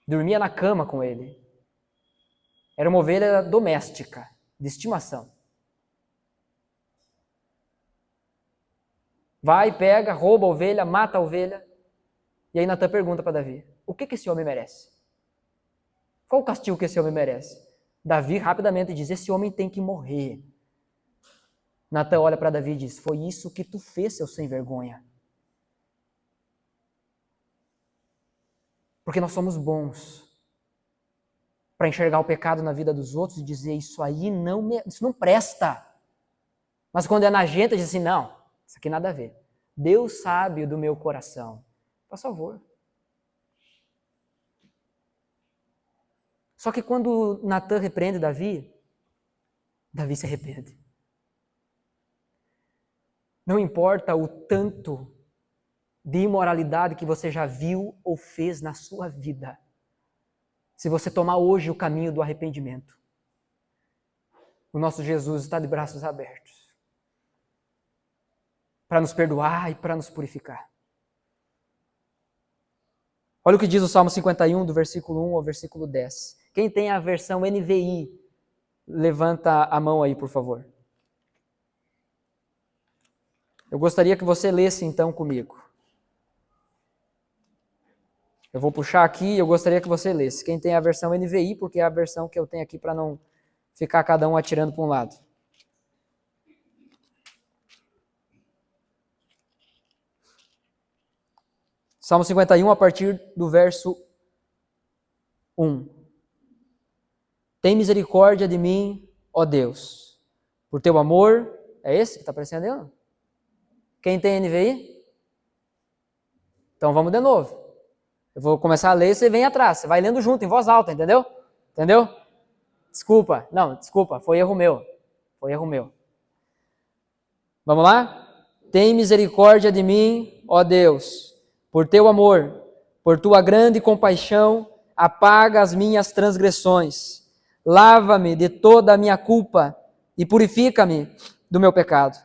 Dormia na cama com ele. Era uma ovelha doméstica, de estimação. Vai, pega, rouba a ovelha, mata a ovelha. E aí Natã pergunta para Davi, o que esse homem merece? Qual o castigo que esse homem merece? Davi rapidamente diz, esse homem tem que morrer. Natã olha para Davi e diz, foi isso que tu fez, seu sem vergonha. Porque nós somos bons para enxergar o pecado na vida dos outros e dizer, isso aí isso não presta. Mas quando é na gente, diz assim, não, isso aqui nada a ver. Deus sabe do meu coração. Por favor. Só que quando Natã repreende Davi, Davi se arrepende. Não importa o tanto de imoralidade que você já viu ou fez na sua vida. Se você tomar hoje o caminho do arrependimento, o nosso Jesus está de braços abertos para nos perdoar e para nos purificar. Olha o que diz o Salmo 51, do versículo 1 ao versículo 10. Quem tem a versão NVI, levanta a mão aí, por favor. Eu gostaria que você lesse então comigo. Eu vou puxar aqui e eu gostaria que você lesse. Quem tem a versão NVI, porque é a versão que eu tenho aqui para não ficar cada um atirando para um lado. Salmo 51, a partir do verso 1. Tem misericórdia de mim, ó Deus, por teu amor. É esse que está aparecendo aí? Não? Quem tem NVI? Então vamos de novo. Eu vou começar a ler e você vem atrás. Você vai lendo junto, em voz alta, entendeu? Entendeu? Desculpa. Não, desculpa. Foi erro meu. Foi erro meu. Vamos lá? Tem misericórdia de mim, ó Deus, por teu amor, por tua grande compaixão, apaga as minhas transgressões. Lava-me de toda a minha culpa e purifica-me do meu pecado.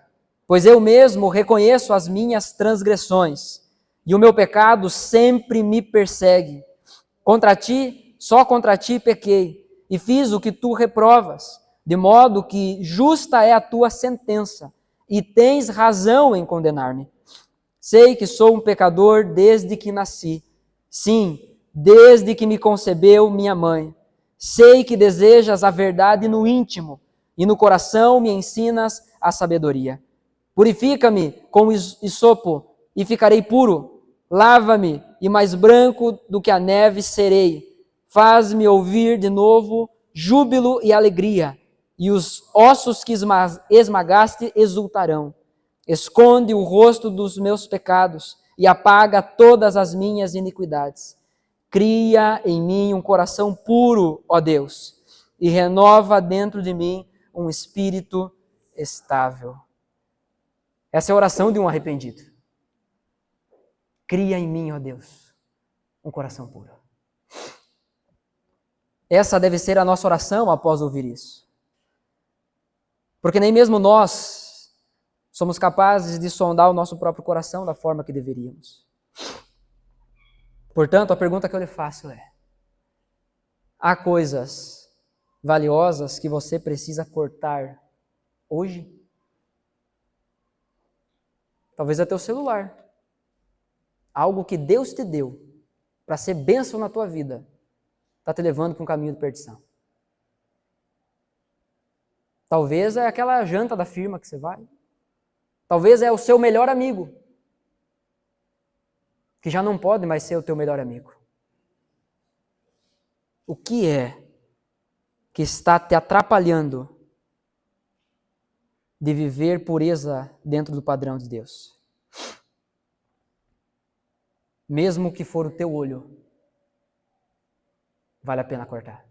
Pois eu mesmo reconheço as minhas transgressões e o meu pecado sempre me persegue. Contra ti, só contra ti pequei e fiz o que tu reprovas, de modo que justa é a tua sentença e tens razão em condenar-me. Sei que sou um pecador desde que nasci. Sim, desde que me concebeu minha mãe. Sei que desejas a verdade no íntimo e no coração me ensinas a sabedoria. Purifica-me com hisopo e ficarei puro. Lava-me e mais branco do que a neve serei. Faz-me ouvir de novo júbilo e alegria, e os ossos que esmagaste exultarão. Esconde o rosto dos meus pecados e apaga todas as minhas iniquidades. Cria em mim um coração puro, ó Deus, e renova dentro de mim um espírito estável. Essa é a oração de um arrependido. Cria em mim, ó Deus, um coração puro. Essa deve ser a nossa oração após ouvir isso. Porque nem mesmo nós somos capazes de sondar o nosso próprio coração da forma que deveríamos. Portanto, a pergunta que eu lhe faço é: há coisas valiosas que você precisa cortar hoje? Talvez é teu celular. Algo que Deus te deu para ser bênção na tua vida está te levando para um caminho de perdição. Talvez é aquela janta da firma que você vai. Talvez é o seu melhor amigo, que já não pode mais ser o teu melhor amigo. O que é que está te atrapalhando de viver pureza dentro do padrão de Deus? Mesmo que for o teu olho, vale a pena cortar.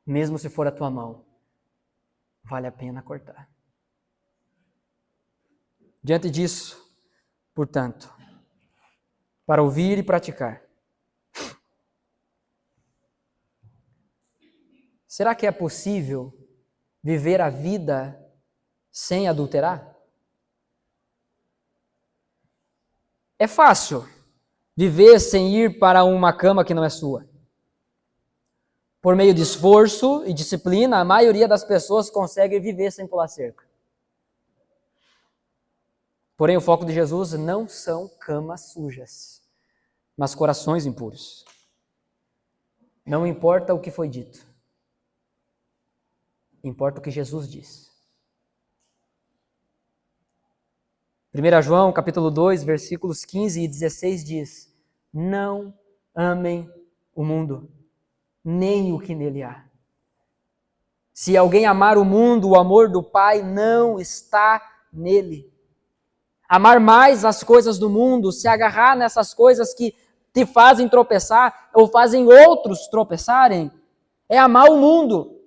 Mesmo se for a tua mão, vale a pena cortar. Diante disso, portanto, para ouvir e praticar, será que é possível viver a vida sem adulterar? É fácil viver sem ir para uma cama que não é sua. Por meio de esforço e disciplina, a maioria das pessoas consegue viver sem pular cerca. Porém, o foco de Jesus não são camas sujas, mas corações impuros. Não importa o que foi dito. Importa o que Jesus diz. 1 João, capítulo 2, versículos 15 e 16 diz: não amem o mundo, nem o que nele há. Se alguém amar o mundo, o amor do Pai não está nele. Amar mais as coisas do mundo, se agarrar nessas coisas que te fazem tropeçar ou fazem outros tropeçarem, é amar o mundo.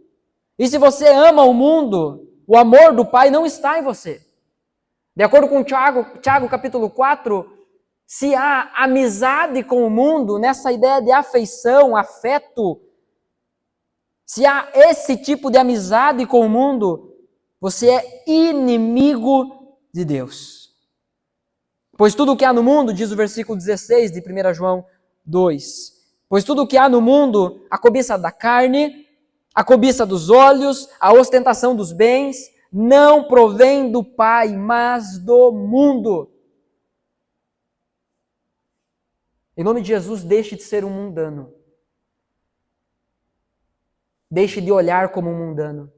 E se você ama o mundo, o amor do Pai não está em você. De acordo com Tiago capítulo 4, se há amizade com o mundo, nessa ideia de afeição, afeto, se há esse tipo de amizade com o mundo, você é inimigo de Deus. Pois tudo o que há no mundo, diz o versículo 16 de 1 João 2. Pois tudo o que há no mundo, a cobiça da carne, a cobiça dos olhos, a ostentação dos bens, não provém do Pai, mas do mundo. Em nome de Jesus, deixe de ser um mundano. Deixe de olhar como um mundano.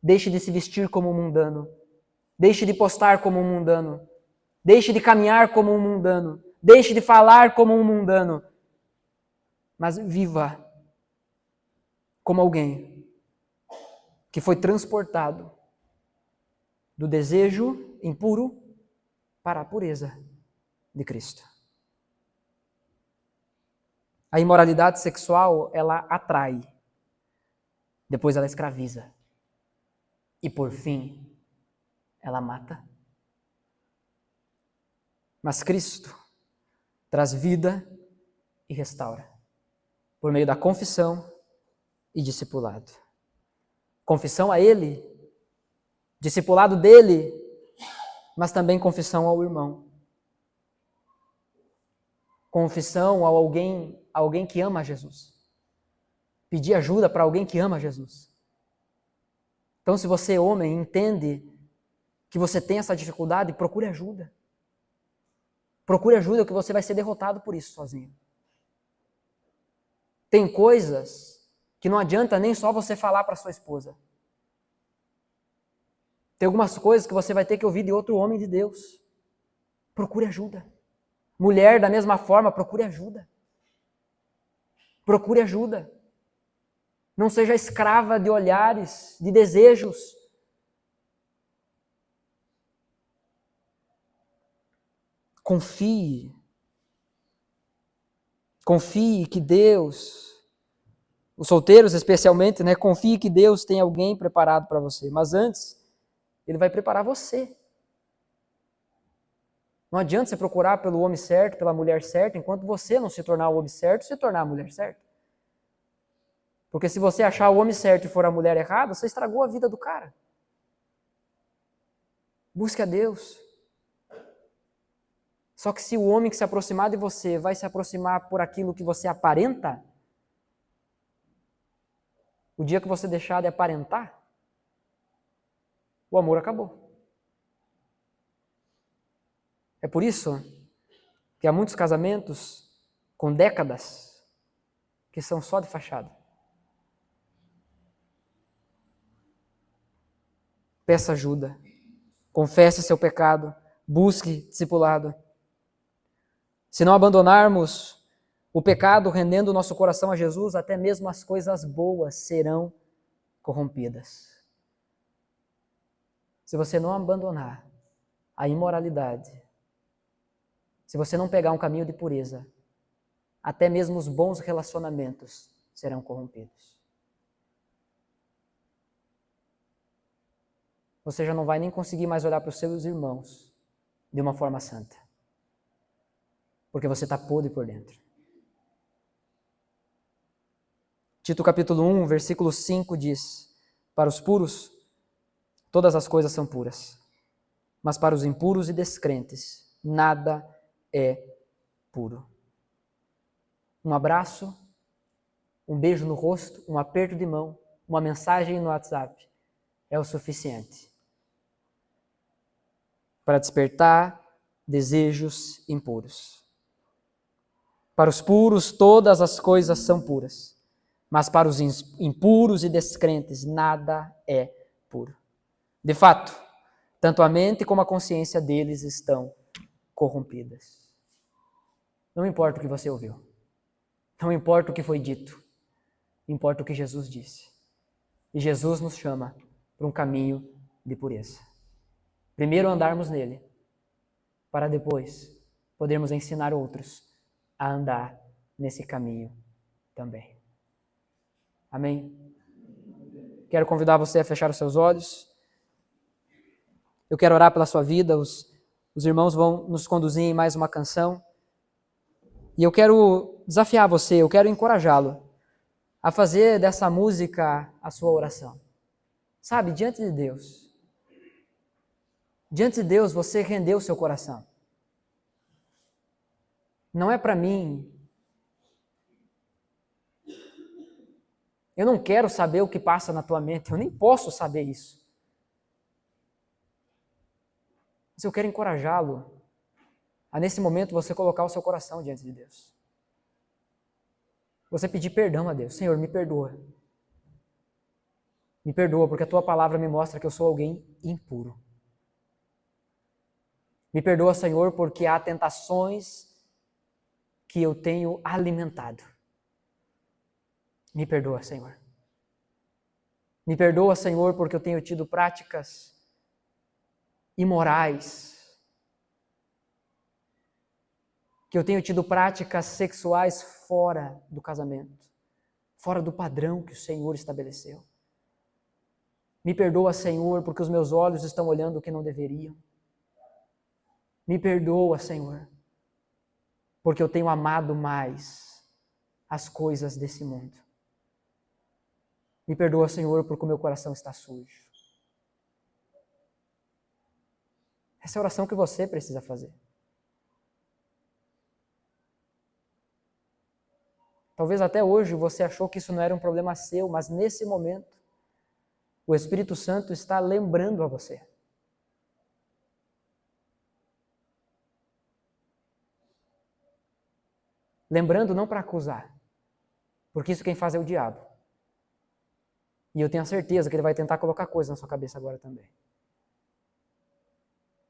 Deixe de se vestir como um mundano. Deixe de postar como um mundano. Deixe de caminhar como um mundano. Deixe de falar como um mundano. Mas viva como alguém que foi transportado do desejo impuro para a pureza de Cristo. A imoralidade sexual, ela atrai. Depois ela escraviza. E por fim, ela mata. Mas Cristo traz vida e restaura. Por meio da confissão e discipulado. Confissão a Ele, discipulado dele, mas também confissão ao irmão. Confissão a alguém que ama Jesus. Pedir ajuda para alguém que ama Jesus. Então, se você, homem, entende que você tem essa dificuldade, procure ajuda. Procure ajuda, que você vai ser derrotado por isso sozinho. Tem coisas que não adianta nem só você falar para sua esposa. Tem algumas coisas que você vai ter que ouvir de outro homem de Deus. Procure ajuda. Mulher, da mesma forma, procure ajuda. Procure ajuda. Não seja escrava de olhares, de desejos. Confie. Confie que Deus, os solteiros especialmente, né? Confie que Deus tem alguém preparado para você. Mas antes, Ele vai preparar você. Não adianta você procurar pelo homem certo, pela mulher certa, enquanto você não se tornar o homem certo, se tornar a mulher certa. Porque se você achar o homem certo e for a mulher errada, você estragou a vida do cara. Busque a Deus. Só que se o homem que se aproximar de você vai se aproximar por aquilo que você aparenta, o dia que você deixar de aparentar, o amor acabou. É por isso que há muitos casamentos com décadas que são só de fachada. Peça ajuda, confesse seu pecado, busque discipulado. Se não abandonarmos o pecado, rendendo o nosso coração a Jesus, até mesmo as coisas boas serão corrompidas. Se você não abandonar a imoralidade, se você não pegar um caminho de pureza, até mesmo os bons relacionamentos serão corrompidos. Você já não vai nem conseguir mais olhar para os seus irmãos de uma forma santa. Porque você está podre por dentro. Tito capítulo 1, versículo 5 diz: para os puros, todas as coisas são puras. Mas para os impuros e descrentes, nada é puro. Um abraço, um beijo no rosto, um aperto de mão, uma mensagem no WhatsApp é o suficiente para despertar desejos impuros. Para os puros, todas as coisas são puras, mas para os impuros e descrentes, nada é puro. De fato, tanto a mente como a consciência deles estão corrompidas. Não importa o que você ouviu, não importa o que foi dito, importa o que Jesus disse. E Jesus nos chama para um caminho de pureza. Primeiro andarmos nele, para depois podermos ensinar outros a andar nesse caminho também. Amém? Quero convidar você a fechar os seus olhos. Eu quero orar pela sua vida. Os irmãos vão nos conduzir em mais uma canção. E eu quero desafiar você, eu quero encorajá-lo a fazer dessa música a sua oração. Sabe, diante de Deus. Diante de Deus, você rendeu o seu coração. Não é para mim, Eu não quero saber o que passa na tua mente, eu nem posso saber isso. Mas eu quero encorajá-lo a, nesse momento, você colocar o seu coração diante de Deus. Você pedir perdão a Deus. Senhor, me perdoa. Me perdoa, porque a tua palavra me mostra que eu sou alguém impuro. Me perdoa, Senhor, porque há tentações que eu tenho alimentado. Me perdoa, Senhor. Me perdoa, Senhor, porque eu tenho tido práticas imorais, que eu tenho tido práticas sexuais fora do casamento, fora do padrão que o Senhor estabeleceu. Me perdoa, Senhor, porque os meus olhos estão olhando o que não deveriam. Me perdoa, Senhor, porque eu tenho amado mais as coisas desse mundo. Me perdoa, Senhor, porque o meu coração está sujo. Essa é a oração que você precisa fazer. Talvez até hoje você achou que isso não era um problema seu, mas nesse momento, o Espírito Santo está lembrando a você. Lembrando não para acusar, porque isso quem faz é o diabo. E eu tenho a certeza que ele vai tentar colocar coisa na sua cabeça agora também.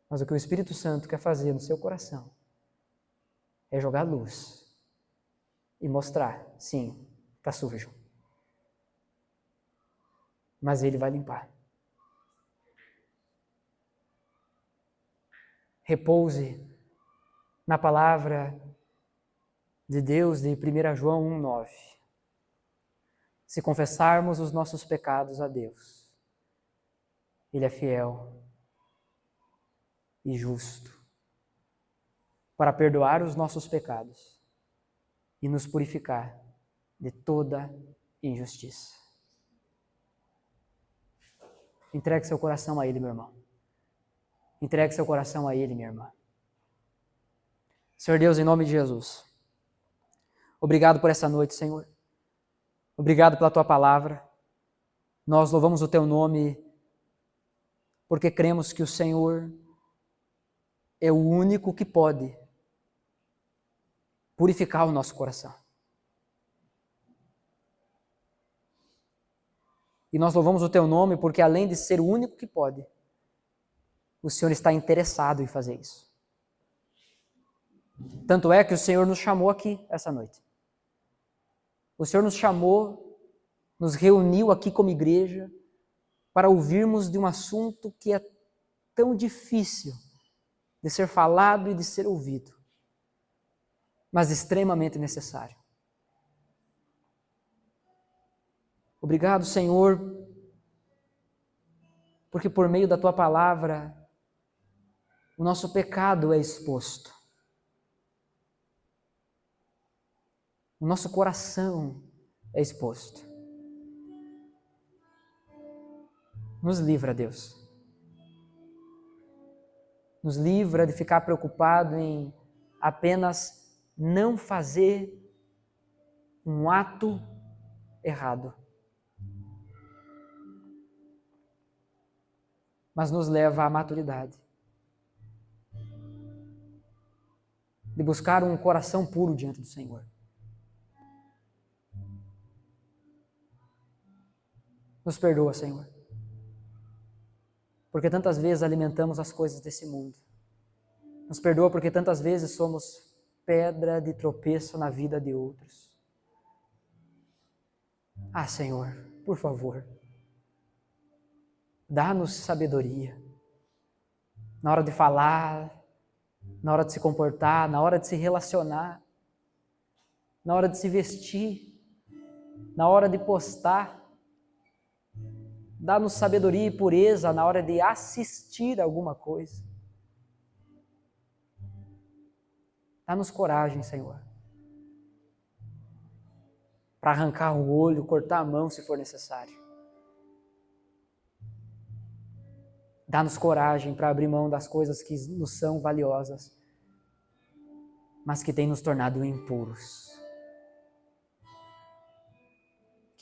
Mas o que o Espírito Santo quer fazer no seu coração é jogar luz e mostrar, sim, está sujo. Mas ele vai limpar. Repouse na palavra de Deus de 1 João 1,9. Se confessarmos os nossos pecados a Deus, Ele é fiel e justo para perdoar os nossos pecados e nos purificar de toda injustiça. Entregue seu coração a Ele, meu irmão. Entregue seu coração a Ele, minha irmã. Senhor Deus, em nome de Jesus, obrigado por essa noite, Senhor. Obrigado pela Tua palavra. Nós louvamos o Teu nome porque cremos que o Senhor é o único que pode purificar o nosso coração. E nós louvamos o Teu nome porque, além de ser o único que pode, o Senhor está interessado em fazer isso. Tanto é que o Senhor nos chamou aqui essa noite. O Senhor nos chamou, nos reuniu aqui como igreja para ouvirmos de um assunto que é tão difícil de ser falado e de ser ouvido, mas extremamente necessário. Obrigado, Senhor, porque por meio da Tua palavra o nosso pecado é exposto. O nosso coração é exposto. Nos livra, Deus. Nos livra de ficar preocupado em apenas não fazer um ato errado. Mas nos leva à maturidade. De buscar um coração puro diante do Senhor. Nos perdoa, Senhor. Porque tantas vezes alimentamos as coisas desse mundo. Nos perdoa porque tantas vezes somos pedra de tropeço na vida de outros. Ah, Senhor, por favor, dá-nos sabedoria na hora de falar, na hora de se comportar, na hora de se relacionar, na hora de se vestir, na hora de postar. Dá-nos sabedoria e pureza na hora de assistir alguma coisa. Dá-nos coragem, Senhor, para arrancar o olho, cortar a mão se for necessário. Dá-nos coragem para abrir mão das coisas que nos são valiosas, mas que têm nos tornado impuros.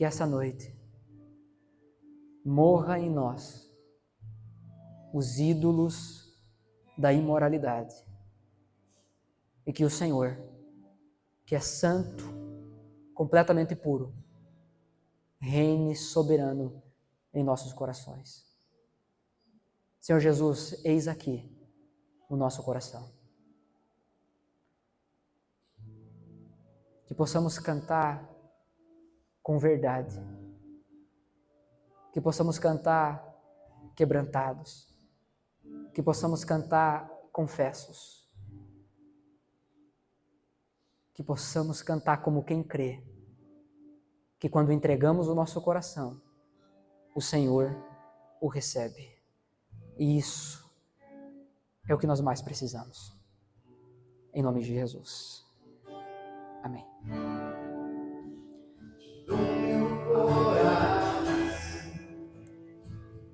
que essa noite morra em nós os ídolos da imoralidade e que o Senhor, que é santo, completamente puro, reine soberano em nossos corações. Senhor Jesus, eis aqui o nosso coração. Que possamos cantar com verdade. Que possamos cantar quebrantados. Que possamos cantar confessos. Que possamos cantar como quem crê. Que quando entregamos o nosso coração, o Senhor o recebe. E isso é o que nós mais precisamos. Em nome de Jesus. Amém. Do meu coração,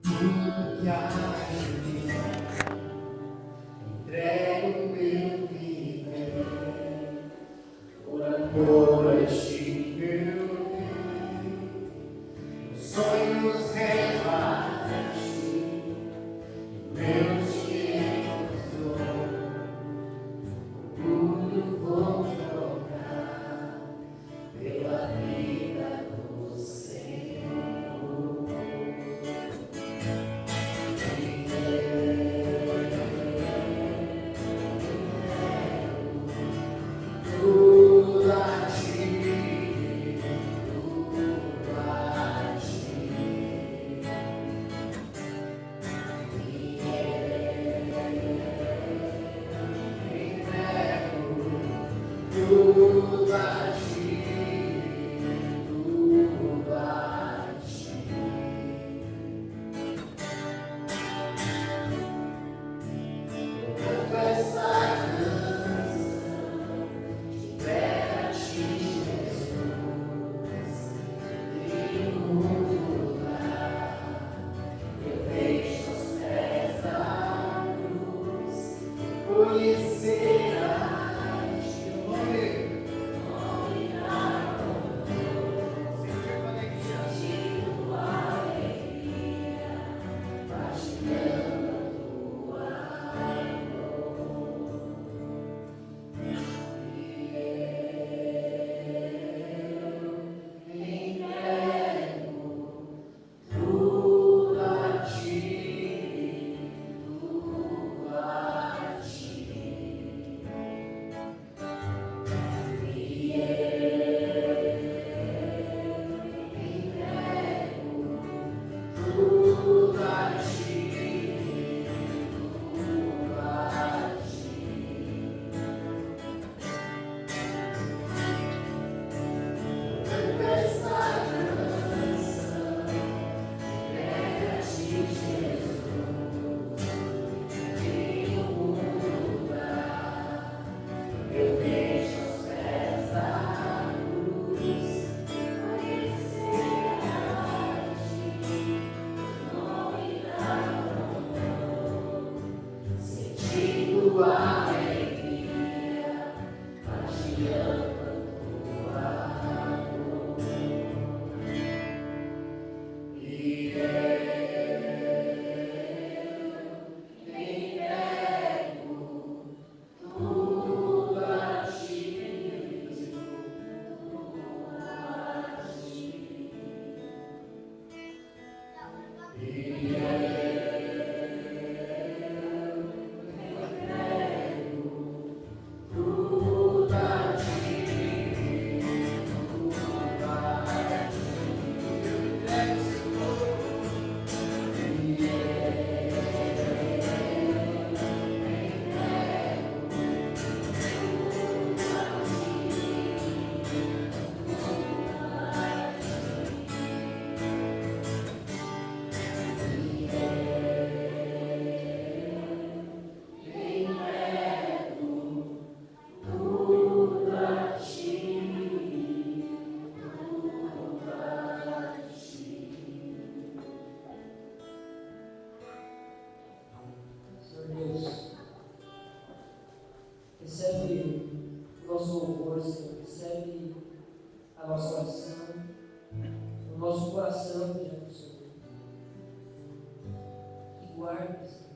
tudo que há em mim, entrego meu viver, por amor a ti, meu Deus, meus sonhos reparti, meus dias dou, tudo vou trocar pela vida do Senhor. Tudo a ti, tudo a ti. Tudo a ti, tudo a ti. Canto essa canção, entrega a ti, Jesus, e no mundo lá, eu deixo os pés da cruz, conhecerás teu nome. Tudo a ti, tudo a ti. Tudo a ti, tudo a ti. Canto essa canção, entrega a ti, Jesus, e no mundo lá, eu deixo os pés da cruz, conhecerás sentindo a alegria, partilhando a tua dor. E eu entrego tudo a ti, tudo a ti. E tudo a ti, tudo a Senhor Deus, recebe o nosso louvor, Senhor, recebe a nossa oração, o nosso coração diante do Senhor. E guarda, Senhor.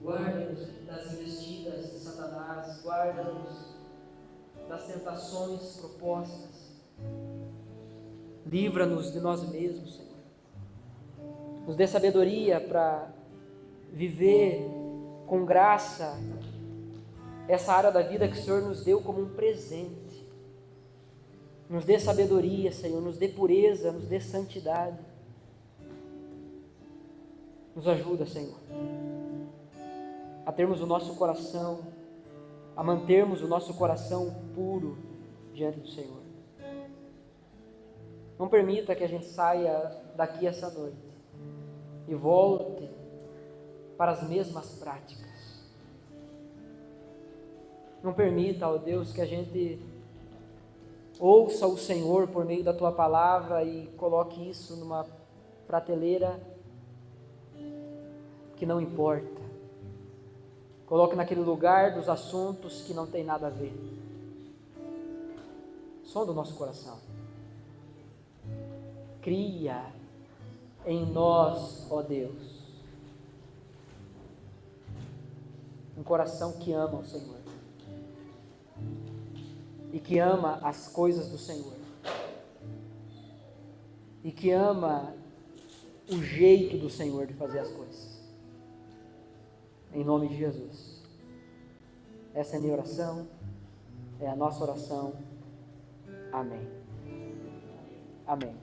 Guarda-nos das investidas de Satanás, guarda-nos das tentações propostas. Livra-nos de nós mesmos, Senhor. Nos dê sabedoria para viver com graça essa área da vida que o Senhor nos deu como um presente. Nos dê sabedoria, Senhor, nos dê pureza, nos dê santidade. Nos ajuda, Senhor, a termos o nosso coração, a mantermos o nosso coração puro diante do Senhor. Não permita que a gente saia daqui essa noite e volte para as mesmas práticas. Não permita, ó Deus, que a gente ouça o Senhor por meio da Tua palavra e coloque isso numa prateleira que não importa. Coloque naquele lugar dos assuntos que não tem nada a ver. Sonda o nosso coração. Cria em nós, ó Deus, um coração que ama o Senhor e que ama as coisas do Senhor e que ama o jeito do Senhor de fazer as coisas. Em nome de Jesus. Essa é a minha oração, é a nossa oração. Amém. Amém.